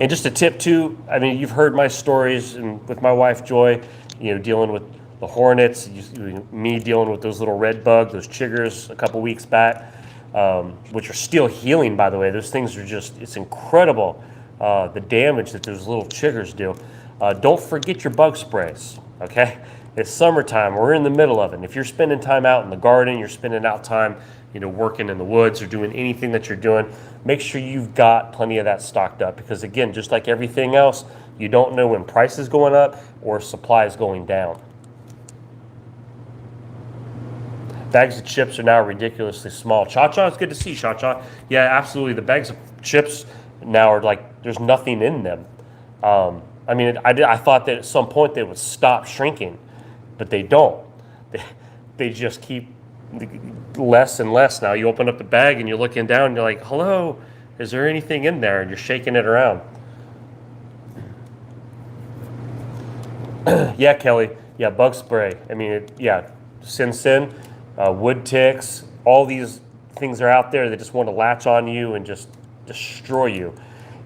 And just a tip too, I mean, you've heard my stories and with my wife Joy, dealing with the hornets, me dealing with those little red bugs, those chiggers a couple weeks back, which are still healing, by the way. Those things are it's incredible the damage that those little chiggers do. Don't forget your bug sprays, okay? It's summertime, we're in the middle of it. And if you're spending time out in the garden, you're spending out time, working in the woods or doing anything that you're doing, make sure you've got plenty of that stocked up, because again, just like everything else, you don't know when price is going up or supply is going down. Bags of chips are now ridiculously small. Cha-Cha, it's good to see, Cha-Cha. Yeah, absolutely. The bags of chips now are like, there's nothing in them. I mean, I thought that at some point they would stop shrinking, but they don't. They just keep less and less now. You open up the bag and you're looking down and you're like, hello, is there anything in there? And you're shaking it around. Yeah, Kelly. Yeah, bug spray. I mean, sin, wood ticks, all these things are out there that just want to latch on you and just destroy you.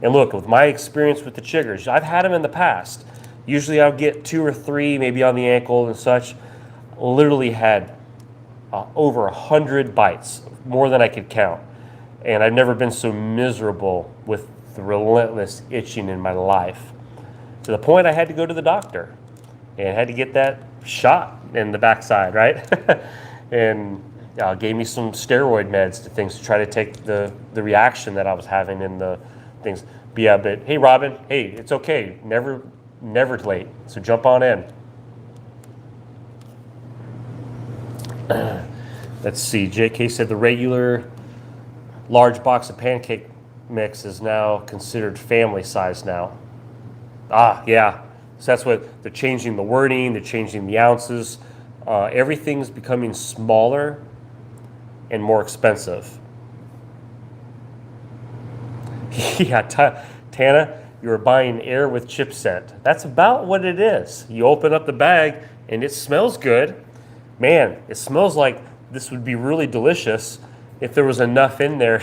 And look, with my experience with the chiggers, I've had them in the past. Usually I'll get 2 or 3, maybe on the ankle and such. Literally had over 100 bites, more than I could count. And I've never been so miserable with the relentless itching in my life. To the point I had to go to the doctor and had to get that shot in the backside, right? And gave me some steroid meds to things to try to take the reaction that I was having in the things. But hey, Robin, hey, it's okay. Never late. So jump on in. Let's see. JK said the regular large box of pancake mix is now considered family size now. Yeah. So that's what they're changing the wording. They're changing the ounces. Everything's becoming smaller and more expensive. Yeah, Tana, you were buying air with chip scent. That's about what it is. You open up the bag and it smells good. Man, it smells like this would be really delicious if there was enough in there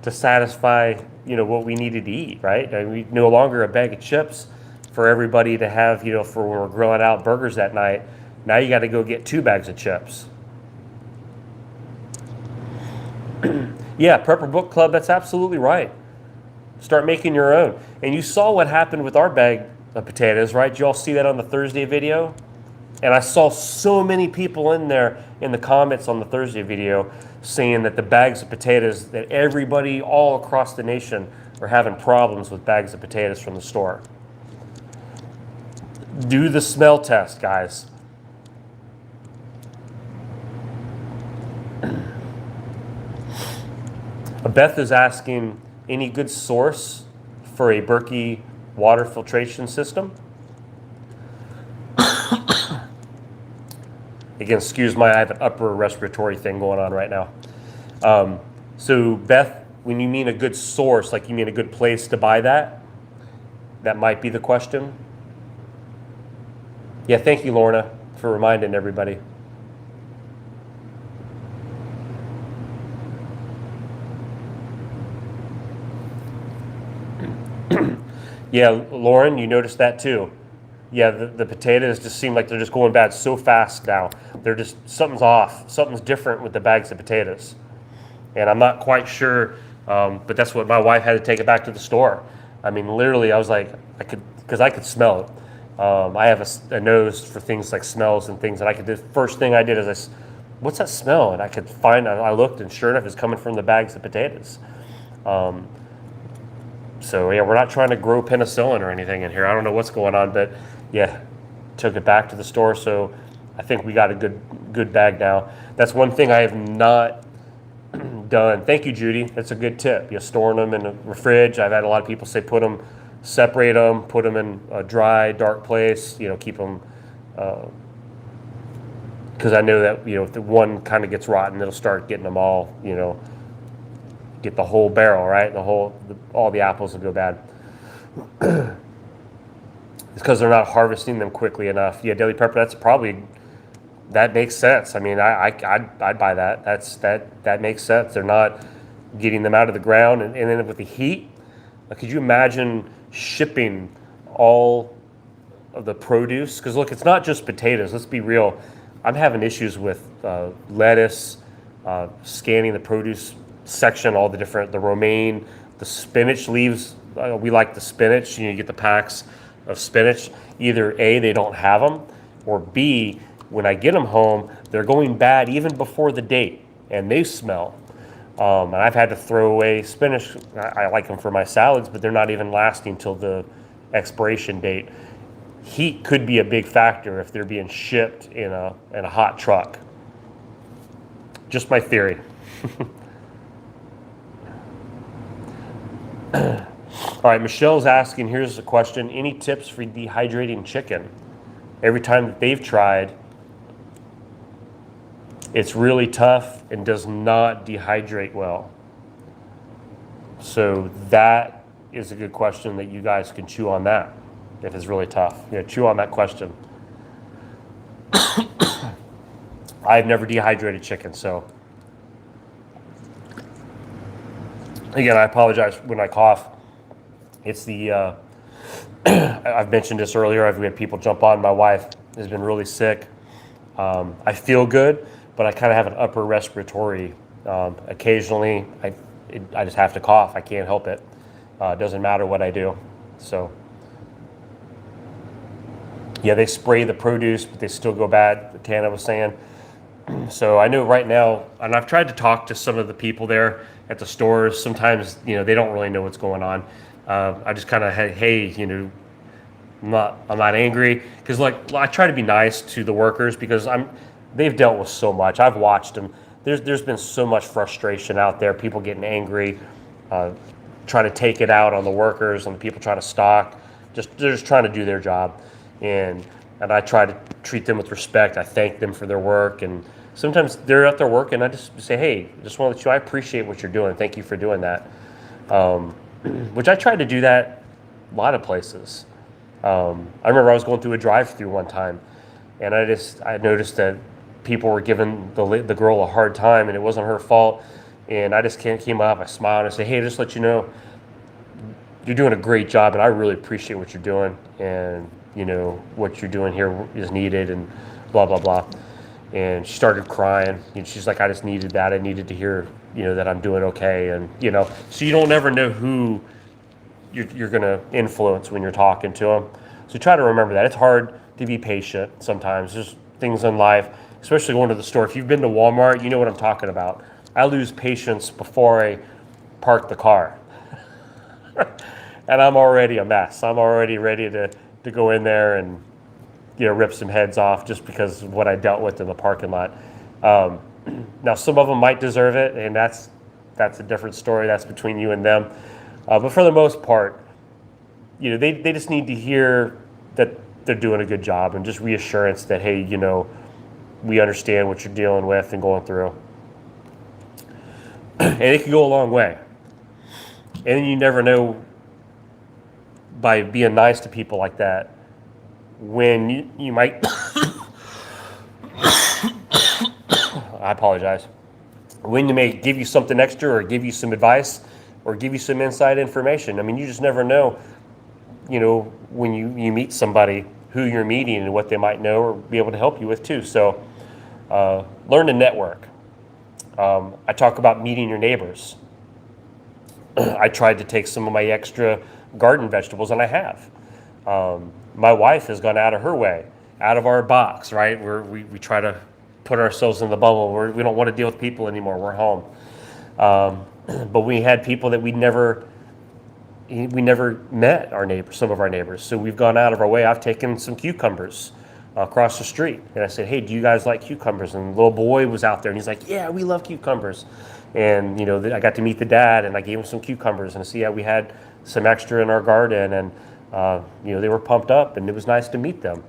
to satisfy, what we needed to eat, right? I mean, no longer a bag of chips for everybody to have, for when we're grilling out burgers that night. Now you got to go get 2 bags of chips. Yeah, Prepper Book Club, that's absolutely right. Start making your own. And you saw what happened with our bag of potatoes, right? Did you all see that on the Thursday video? And I saw so many people in there in the comments on the Thursday video saying that the bags of potatoes, that everybody all across the nation are having problems with bags of potatoes from the store. Do the smell test, guys. Beth is asking, any good source for a Berkey water filtration system? Again, excuse I have an upper respiratory thing going on right now. So Beth, when you mean a good source, like you mean a good place to buy that? That might be the question. Yeah, thank you, Lorna, for reminding everybody. Yeah, Lauren, you noticed that too. Yeah, the potatoes just seem like they're just going bad so fast now. They're just, something's off. Something's different with the bags of potatoes. And I'm not quite sure, but that's what my wife had to take it back to the store. I mean, literally, I was like, because I could smell it. I have a nose for things like smells and things, and the first thing I did is what's that smell? And I looked, and sure enough, it's coming from the bags of potatoes. So yeah, we're not trying to grow penicillin or anything in here. I don't know what's going on, but yeah, took it back to the store. So I think we got a good bag now. That's one thing I have not done. Thank you, Judy. That's a good tip. You're storing them in the fridge. I've had a lot of people say separate them, put them in a dry, dark place. Keep them, because I know that if the one kind of gets rotten, it'll start getting them all. Get the whole barrel, right? All the apples will go bad. It's because they're not harvesting them quickly enough. Yeah, Daily Pepper, that makes sense. I mean, I'd buy that. That makes sense. They're not getting them out of the ground, and then with the heat, could you imagine shipping all of the produce? Because look, it's not just potatoes. Let's be real. I'm having issues with lettuce, scanning the produce section, the romaine, the spinach leaves we like the spinach. You get the packs of spinach. Either A, they don't have them, or B, when I get them home, they're going bad even before the date, and they smell. And I've had to throw away spinach. I like them for my salads, but they're not even lasting till the expiration date. Heat could be a big factor if they're being shipped in a hot truck. Just my theory. All right, Michelle's asking, here's a question. Any tips for dehydrating chicken? Every time that they've tried, it's really tough and does not dehydrate well. So that is a good question that you guys can chew on that if it's really tough. Yeah, chew on that question. I've never dehydrated chicken, so. Again, I apologize when I cough. It's the, I've mentioned this earlier, I've had people jump on. My wife has been really sick. I feel good, but I kind of have an upper respiratory. Occasionally, I just have to cough. I can't help it. It doesn't matter what I do. So, yeah, they spray the produce, but they still go bad, Tana was saying. So I know right now, and I've tried to talk to some of the people there at the stores. Sometimes, they don't really know what's going on. I just kind of, hey, I'm not angry, because I try to be nice to the workers, because they've dealt with so much. I've watched them. There's been so much frustration out there. People getting angry, trying to take it out on the workers and the people trying to stock. They're just trying to do their job, and I try to treat them with respect. I thank them for their work, and sometimes they're out there working. I just say, hey, just want to let you, I appreciate what you're doing. Thank you for doing that. Which I tried to do that a lot of places. I remember I was going through a drive-through one time, and I noticed that people were giving the girl a hard time, and it wasn't her fault. And I just came up, I smiled, and I said, hey, just let you know, you're doing a great job, and I really appreciate what you're doing, and what you're doing here is needed, and blah blah blah. And she started crying, and she's like, I just needed that. I needed to hear that I'm doing okay, and so you don't ever know who you're going to influence when you're talking to them. So try to remember that. It's hard to be patient sometimes. There's things in life, especially going to the store. If you've been to Walmart, you know what I'm talking about. I lose patience before I park the car. And I'm already a mess. I'm already ready to go in there and rip some heads off just because of what I dealt with in the parking lot. Now, some of them might deserve it, and that's a different story. That's between you and them. But for the most part, they just need to hear that they're doing a good job, and just reassurance that, hey, we understand what you're dealing with and going through. And it can go a long way. And you never know, by being nice to people like that, when you might I apologize, when they may give you something extra, or give you some advice, or give you some inside information. I mean, you just never know, when you meet somebody, who you're meeting and what they might know or be able to help you with too. So learn to network. I talk about meeting your neighbors. I tried to take some of my extra garden vegetables, and I have. My wife has gone out of her way, out of our box, right? We try to put ourselves in the bubble where we don't want to deal with people anymore. We're home. But we had people that we never met, our neighbors, some of our neighbors. So we've gone out of our way. I've taken some cucumbers across the street, and I said, hey, do you guys like cucumbers? And the little boy was out there, and he's like, yeah, we love cucumbers. And I got to meet the dad, and I gave him some cucumbers, and I see, yeah, we had some extra in our garden, and they were pumped up, and it was nice to meet them.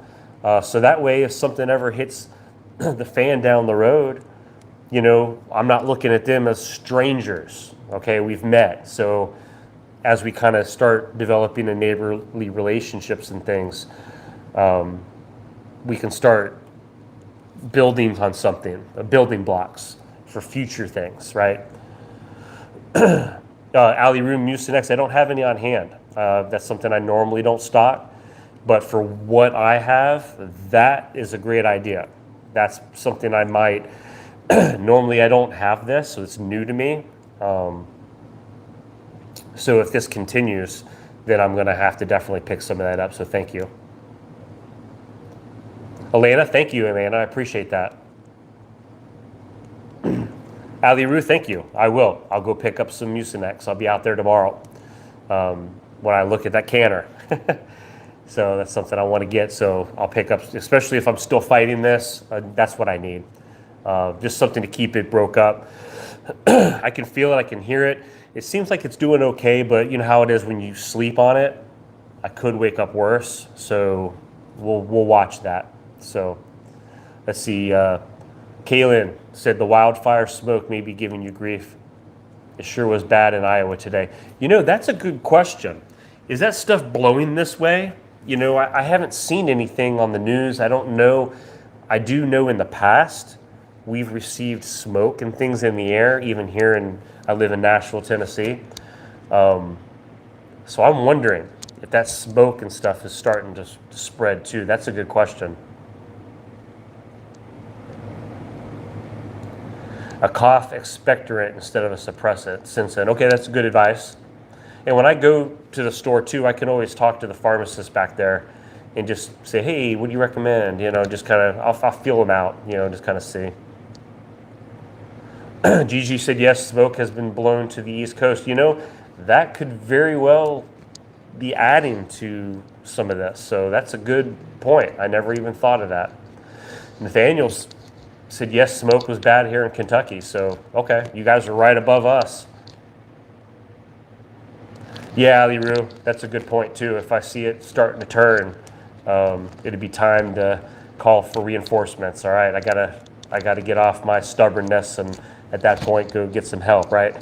So that way, if something ever hits the fan down the road, I'm not looking at them as strangers. Okay, we've met. So as we kind of start developing a neighborly relationships and things, we can start building on something, building blocks for future things, right? Ali Room Mucinex, I don't have any on hand. That's something I normally don't stock, but for what I have, that is a great idea. That's something I might, normally I don't have this, so it's new to me. So if this continues, then I'm going to have to definitely pick some of that up. So thank you. Elena, thank you, Elena. I appreciate that. Ali Ruth, thank you. I will. I'll go pick up some Mucinex. I'll be out there tomorrow when I look at that canner. So that's something I want to get. So I'll pick up, especially if I'm still fighting this. That's what I need. Just something to keep it broke up. I can feel it. I can hear it. It seems like it's doing okay, but you know how it is when you sleep on it. I could wake up worse. So we'll watch that. So let's see. Kaylin said the wildfire smoke may be giving you grief. It sure was bad in Iowa today. You know, that's a good question. Is that stuff blowing this way? You know, I haven't seen anything on the news. I don't know. I do know in the past we've received smoke and things in the air, even here I live in Nashville, Tennessee. So I'm wondering if that smoke and stuff is starting to spread too. That's a good question. A cough expectorant instead of a suppressant. Synsen. Okay, that's good advice. And when I go to the store too, I can always talk to the pharmacist back there and just say, hey, what do you recommend? You know, just kind of, I'll feel them out, you know, just kind of see. Gigi said, yes, smoke has been blown to the East Coast. You know, that could very well be adding to some of this. So that's a good point. I never even thought of that. Nathaniel said, yes, smoke was bad here in Kentucky. So, okay, you guys are right above us. Yeah, Ali Roo, that's a good point too. If I see it starting to turn, it'd be time to call for reinforcements. All right, I gotta get off my stubbornness and at that point go get some help, right?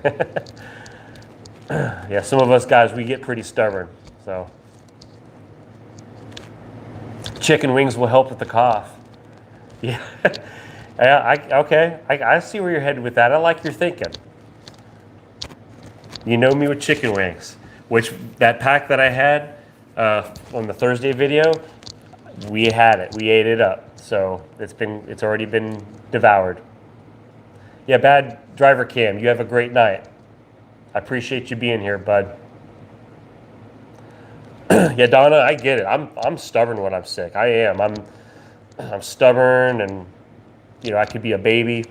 Yeah, some of us guys, we get pretty stubborn. So chicken wings will help with the cough. Yeah, okay, I see where you're headed with that. I like your thinking. You know me with chicken wings. Which that pack that I had on the Thursday video, we had it. We ate it up. So it's already been devoured. Yeah, bad driver cam. You have a great night. I appreciate you being here, bud. Yeah, Donna, I get it. I'm stubborn when I'm sick. I am. I'm stubborn, and you know I could be a baby.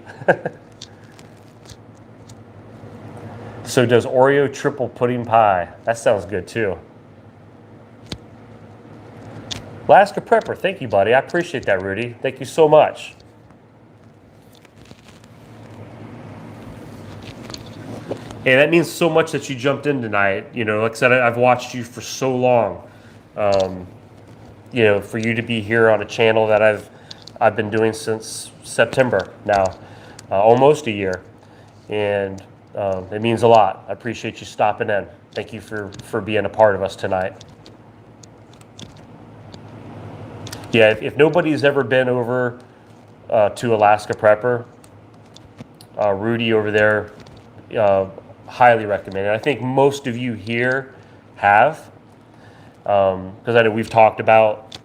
So does Oreo triple pudding pie? That sounds good too. Alaska Prepper, thank you, buddy. I appreciate that, Rudy. Thank you so much. Hey, that means so much that you jumped in tonight. You know, like I said, I've watched you for so long. You know, for you to be here on a channel that I've been doing since September now, almost a year, and it means a lot. I appreciate you stopping in. Thank you for being a part of us tonight. Yeah, if nobody's ever been over to Alaska Prepper, Rudy over there, highly recommend it. I think most of you here have, because I know we've talked about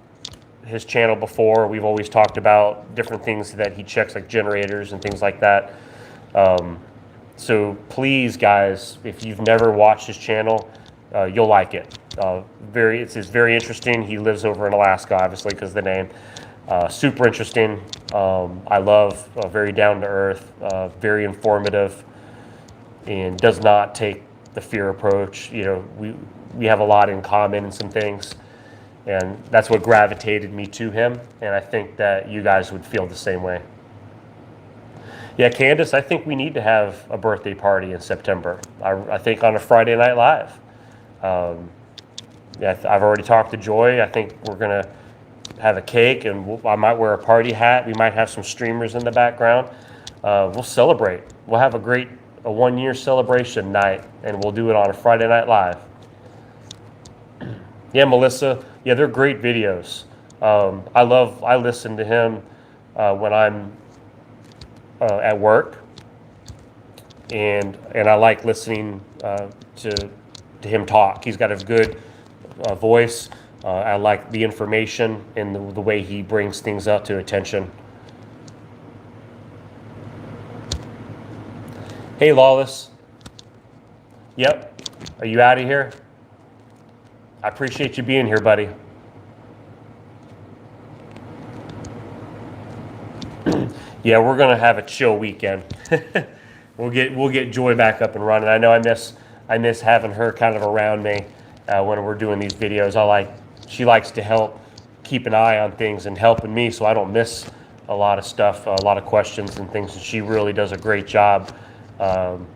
his channel before. We've always talked about different things that he checks, like generators and things like that. So please, guys, if you've never watched his channel, you'll like it. It's very interesting. He lives over in Alaska, obviously, because of the name. Super interesting. I love very down to earth, very informative, and does not take the fear approach. You know, we have a lot in common in some things, and that's what gravitated me to him. And I think that you guys would feel the same way. Yeah, Candace, I think we need to have a birthday party in September. I think on a Friday Night Live. Yeah, I've already talked to Joy. I think we're gonna have a cake, and I might wear a party hat. We might have some streamers in the background. We'll celebrate. We'll have a 1-year celebration night, and we'll do it on a Friday Night Live. Yeah, Melissa. Yeah, they're great videos. I listen to him when I'm at work, and I like listening to him talk. He's got a good voice. I like the information and the way he brings things up to attention. Hey, Lawless. Yep. Are you out of here? I appreciate you being here, buddy. Yeah, we're gonna have a chill weekend. We'll get Joy back up and running. I know I miss having her kind of around me when we're doing these videos. She likes to help keep an eye on things and helping me, so I don't miss a lot of stuff, a lot of questions and things. And she really does a great job, helping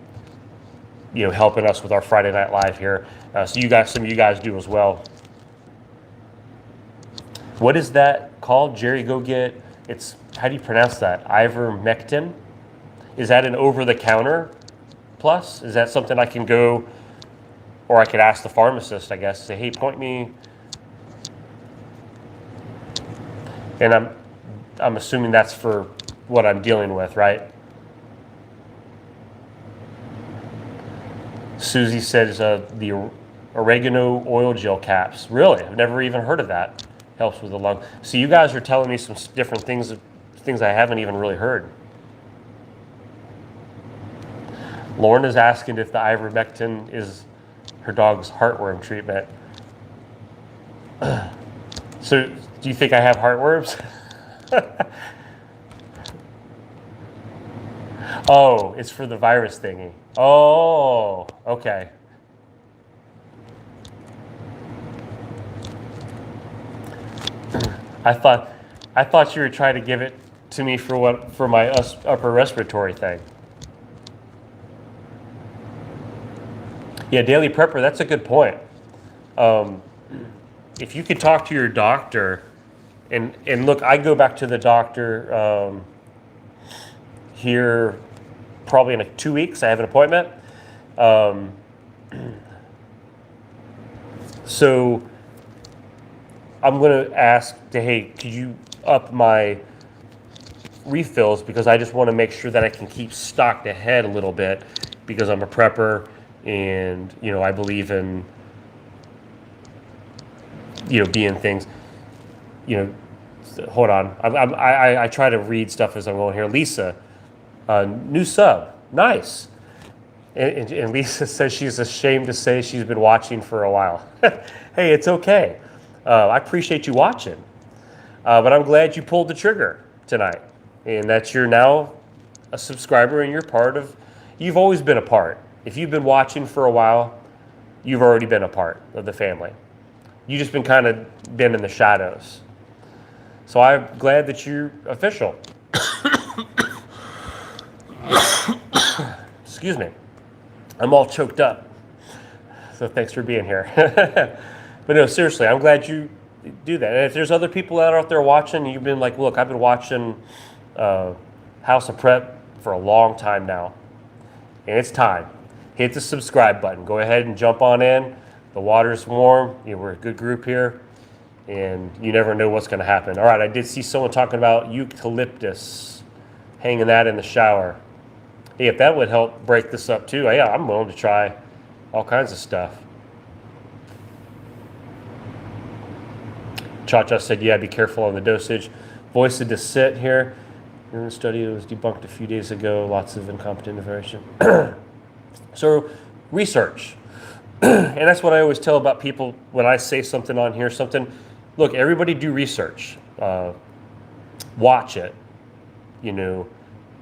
us with our Friday Night Live here. So some of you guys do as well. What is that called, Jerry? Go get. How do you pronounce that? Ivermectin? Is that an over-the-counter plus? Is that something I can go, or I could ask the pharmacist, I guess, say, hey, point me. And I'm assuming that's for what I'm dealing with, right? Susie says the oregano oil gel caps. Really? I've never even heard of that. Helps with the lung. So you guys are telling me some different things I haven't even really heard. Lauren is asking if the ivermectin is her dog's heartworm treatment. So do you think I have heartworms? Oh, it's for the virus thingy. Oh, okay. I thought you were trying to give it to me for my upper respiratory thing. Yeah, Daily Prepper, that's a good point. If you could talk to your doctor, and look, I go back to the doctor here probably in 2 weeks. I have an appointment. So I'm going to ask, hey, could you up my refills, because I just want to make sure that I can keep stocked ahead a little bit, because I'm a prepper and, I believe in, being things, hold on. I try to read stuff as I'm going here. Lisa, new sub. Nice. And Lisa says she's ashamed to say she's been watching for a while. Hey, it's okay. I appreciate you watching. But I'm glad you pulled the trigger tonight, and that you're now a subscriber and you've always been a part. If you've been watching for a while, you've already been a part of the family. You've just been kind of been in the shadows. So I'm glad that you're official. Excuse me. I'm all choked up. So thanks for being here. But no, seriously, I'm glad you do that. And if there's other people out there watching, you've been like, look, I've been watching House of Prep for a long time now. And it's time. Hit the subscribe button. Go ahead and jump on in. The water's warm. We're a good group here. And you never know what's going to happen. All right, I did see someone talking about eucalyptus, hanging that in the shower. Hey, if that would help break this up too, yeah, I'm willing to try all kinds of stuff. Cha-Cha said, yeah, be careful on the dosage. Voice of Dissent here. Your study was debunked a few days ago. Lots of incompetent information. So, research. And that's what I always tell about people when I say something on here. Look, everybody do research. Watch it.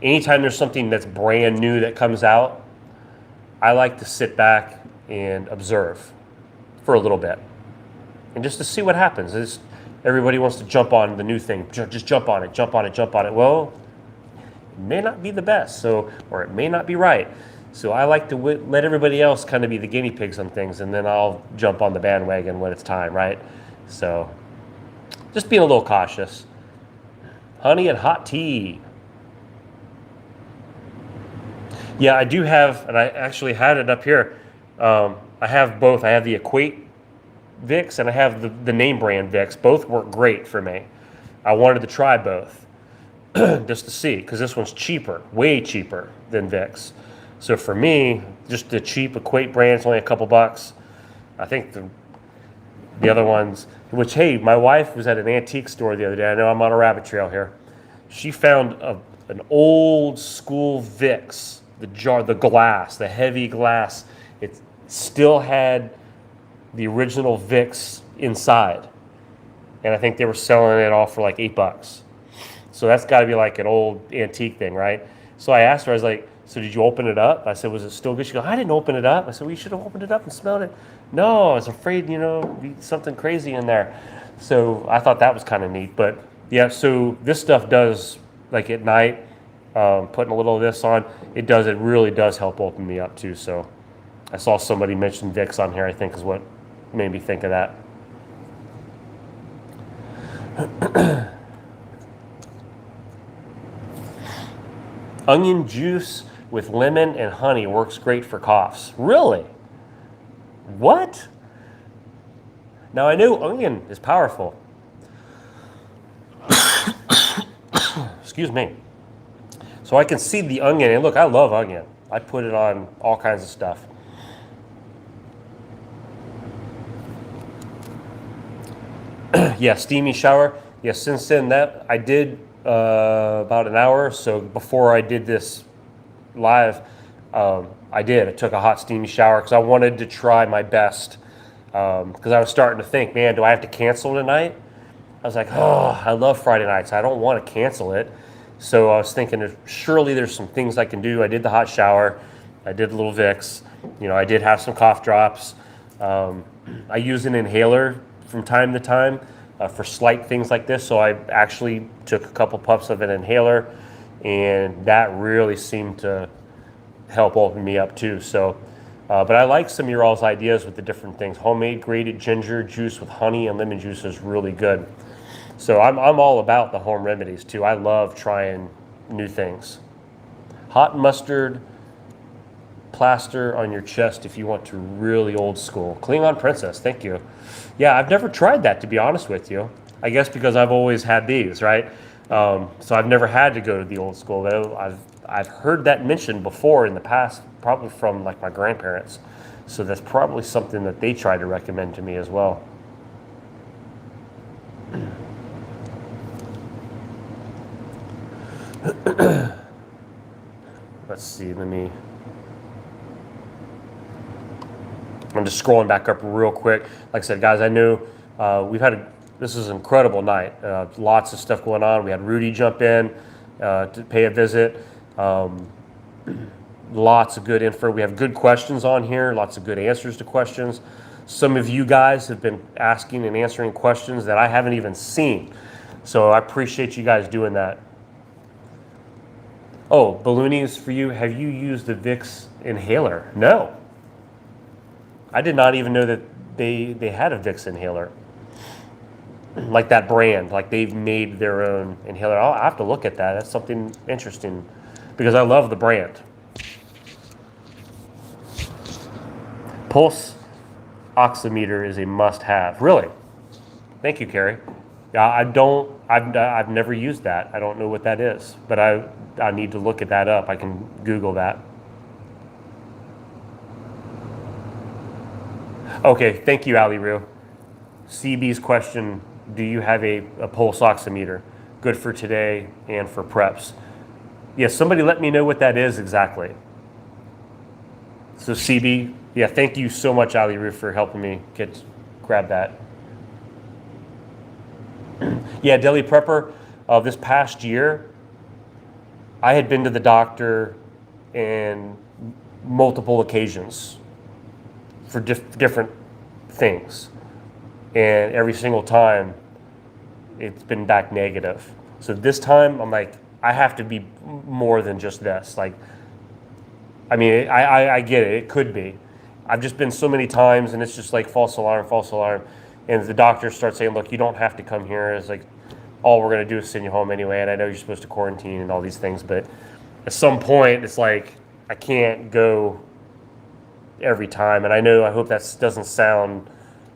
Anytime there's something that's brand new that comes out, I like to sit back and observe for a little bit. And just to see what happens. Everybody wants to jump on the new thing. Just jump on it. Well, it may not be the best, or it may not be right. So I like to let everybody else kind of be the guinea pigs on things, and then I'll jump on the bandwagon when it's time, right? So just being a little cautious. Honey and hot tea. Yeah, I do have, and I actually had it up here. I have both. I have the Equate Vicks and I have the name brand Vicks. Both work great for me. I wanted to try both just to see, because this one's cheaper, way cheaper than Vicks. So for me, just the cheap Equate brand is only a couple bucks. I think the other ones, which, hey, my wife was at an antique store the other day. I know I'm on a rabbit trail here. She found an old school Vicks, the jar, the glass, the heavy glass. still had the original Vicks inside. And I think they were selling it all for like $8. So that's got to be like an old antique thing, right? So I asked her, I was like, so did you open it up? I said, was it still good? She goes, I didn't open it up. I said, well, you should have opened it up and smelled it. No, I was afraid, be something crazy in there. So I thought that was kind of neat. But yeah, so this stuff does, like at night, putting a little of this on, it really does help open me up too. So I saw somebody mention Vicks on here, I think is what made me think of that. Onion juice with lemon and honey works great for coughs. Really? What? Now I know onion is powerful. Excuse me. So I can see the onion, and look, I love onion. I put it on all kinds of stuff. Yeah, steamy shower. Yeah, since then that I did about an hour or so before I did this live. I took a hot steamy shower because I wanted to try my best, because I was starting to think, man, do I have to cancel tonight? I was like, oh, I love Friday nights. I don't want to cancel it. So I was thinking, surely there's some things I can do. I did the hot shower. I did a little Vicks. I did have some cough drops. I use an inhaler from time to time for slight things like this. So I actually took a couple puffs of an inhaler, and that really seemed to help open me up too. So, but I like some of your all's ideas with the different things. Homemade grated ginger juice with honey and lemon juice is really good. So I'm all about the home remedies too. I love trying new things. Hot mustard plaster on your chest if you want to really old school. Klingon Princess, thank you. Yeah, I've never tried that, to be honest with you. I guess because I've always had these, right? So I've never had to go to the old school. I've heard that mentioned before in the past, probably from like my grandparents. So that's probably something that they try to recommend to me as well. Let's see, I'm just scrolling back up real quick. Like I said, guys, I know this is an incredible night. Lots of stuff going on. We had Rudy jump in to pay a visit. Lots of good info. We have good questions on here, lots of good answers to questions. Some of you guys have been asking and answering questions that I haven't even seen. So I appreciate you guys doing that. Oh, balloonies for you. Have you used the Vicks inhaler? No. I did not even know that they had a Vicks inhaler. Like that brand, like they've made their own inhaler. I'll have to look at that. That's something interesting because I love the brand. Pulse oximeter is a must-have. Really? Thank you, Carrie. Yeah, I've never used that. I don't know what that is, but I need to look at that up. I can Google that. Okay, thank you, Ali Roo. CB's question, do you have a pulse oximeter? Good for today and for preps. Yeah, somebody let me know what that is exactly. So CB, yeah, thank you so much, Ali Roo, for helping me grab that. Yeah, Deli Prepper, this past year, I had been to the doctor in multiple occasions for different things. And every single time, it's been back negative. So this time, I'm like, I have to be more than just this. Like, I mean, I get it. It could be. I've just been so many times, and it's just like false alarm, false alarm. And the doctor starts saying, look, you don't have to come here. It's like, all we're going to do is send you home anyway. And I know you're supposed to quarantine and all these things. But at some point, it's like, I can't go every time. And I hope that doesn't sound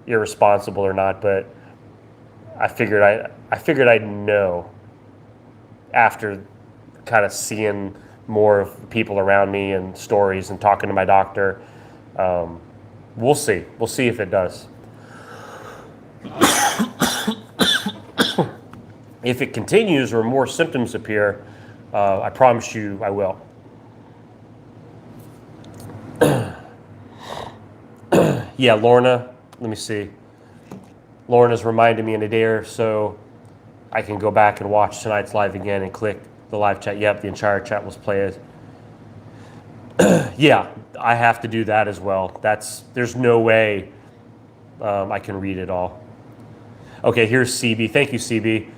irresponsible or not, but I figured I'd know after kind of seeing more of people around me and stories and talking to my doctor. We'll see if it does. If it continues or more symptoms appear, I promise you I will. Yeah, Lorna, let me see. Lorna's reminded me in a day or so I can go back and watch tonight's live again and click the live chat. Yep, the entire chat was played. Yeah, I have to do that as well. There's no way I can read it all. Okay, here's CB. Thank you, CB.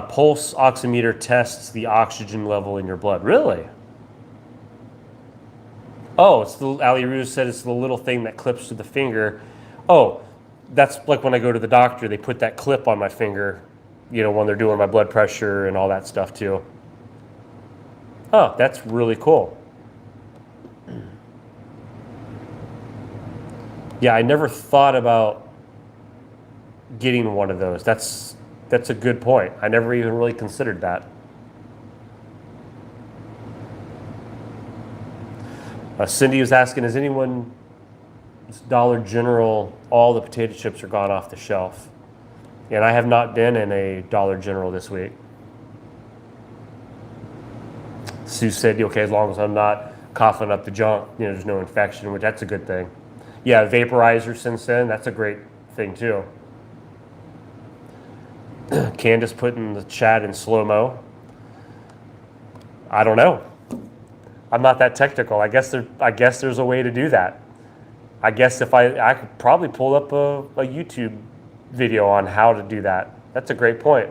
Pulse oximeter tests the oxygen level in your blood. Really? Oh, Ali Ruse said it's the little thing that clips to the finger. Oh, that's like when I go to the doctor, they put that clip on my finger, when they're doing my blood pressure and all that stuff too. Oh, that's really cool. Yeah, I never thought about getting one of those. That's a good point. I never even really considered that. Cindy was asking, is anyone Dollar General, all the potato chips are gone off the shelf? And I have not been in a Dollar General this week. Sue said, okay, as long as I'm not coughing up the junk, there's no infection, which that's a good thing. Yeah, vaporizer since then, that's a great thing too. Candace put in the chat in slow-mo. I don't know. I'm not that technical. I guess there's a way to do that. I guess if I could probably pull up a YouTube video on how to do that. That's a great point.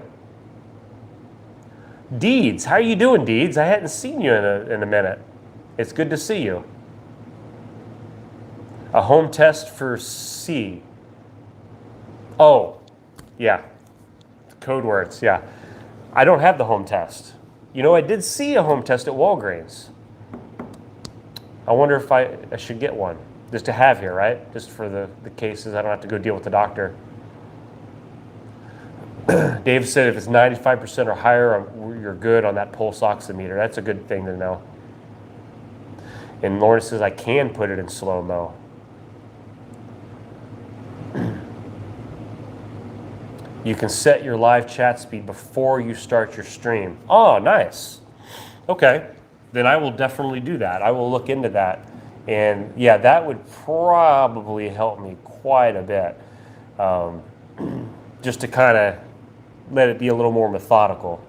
Deeds, how are you doing, Deeds? I hadn't seen you in a minute. It's good to see you. A home test for C. Oh, yeah. Code words, yeah. I don't have the home test. I did see a home test at Walgreens. I wonder if I should get one, just to have here, right? Just for the cases, I don't have to go deal with the doctor. Dave said if it's 95% or higher, you're good on that pulse oximeter. That's a good thing to know. And Lauren says I can put it in slow-mo. You can set your live chat speed before you start your stream. Oh, nice. Okay. Then I will definitely do that. I will look into that. And yeah, that would probably help me quite a bit. Just to kind of let it be a little more methodical.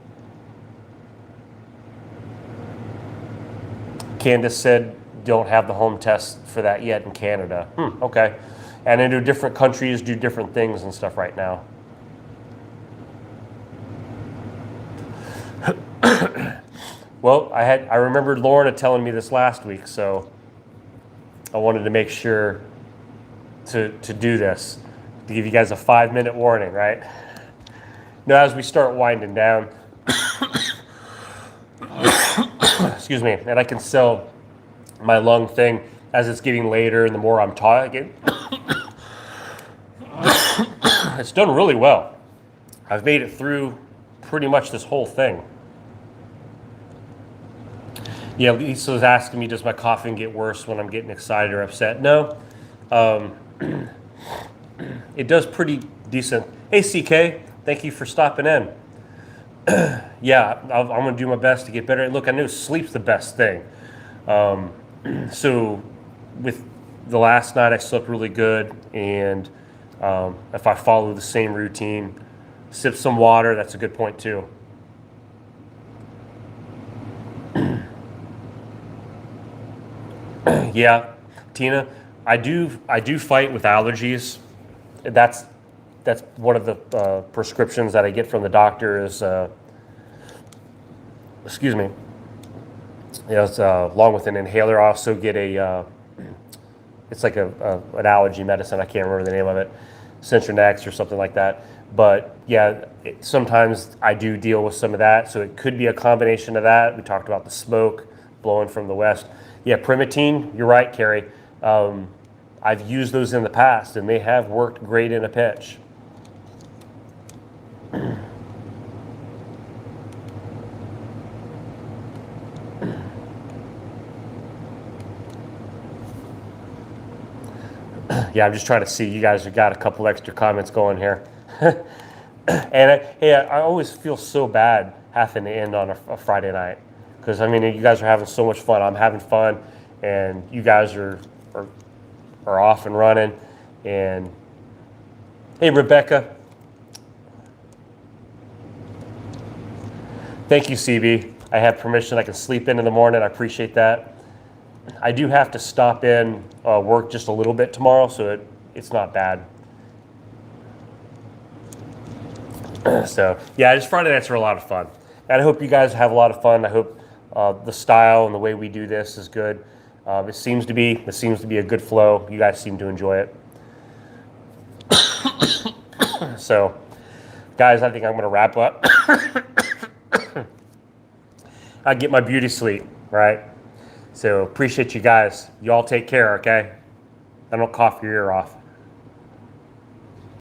Candace said don't have the home test for that yet in Canada. Okay. And I know different countries do different things and stuff right now. Well, I remembered Lorna telling me this last week, so I wanted to make sure to do this, to give you guys a 5-minute warning, right? Now, as we start winding down, excuse me, and I can sell my lung thing as it's getting later and the more I'm talking. It's done really well. I've made it through pretty much this whole thing. Yeah, Lisa was asking me, does my coughing get worse when I'm getting excited or upset? No. It does pretty decent. Hey, CK, thank you for stopping in. Yeah, I'm going to do my best to get better. Look, I know sleep's the best thing. So with the last night, I slept really good. And if I follow the same routine, sip some water, that's a good point too. Yeah, Tina, I do fight with allergies. That's one of the prescriptions that I get from the doctor is, excuse me. Yeah, it's along with an inhaler. I also get it's like an allergy medicine. I can't remember the name of it, Centronex or something like that. But yeah, sometimes I do deal with some of that. So it could be a combination of that. We talked about the smoke blowing from the west. Yeah, Primatine, you're right, Carrie. I've used those in the past, and they have worked great in a pinch. Yeah, I'm just trying to see. You guys have got a couple extra comments going here. And I always feel so bad having to end on a Friday night. Because, I mean, you guys are having so much fun. I'm having fun, and you guys are off and running. And hey, Rebecca. Thank you, CB. I have permission. I can sleep in the morning. I appreciate that. I do have to stop in work just a little bit tomorrow, so it's not bad. So yeah, just Friday nights are a lot of fun, and I hope you guys have a lot of fun. I hope the style and the way we do this is good. It seems to be a good flow. You guys seem to enjoy it. So, guys, I think I'm going to wrap up. I get my beauty sleep, right? So appreciate you guys. You all take care, okay? I don't cough your ear off.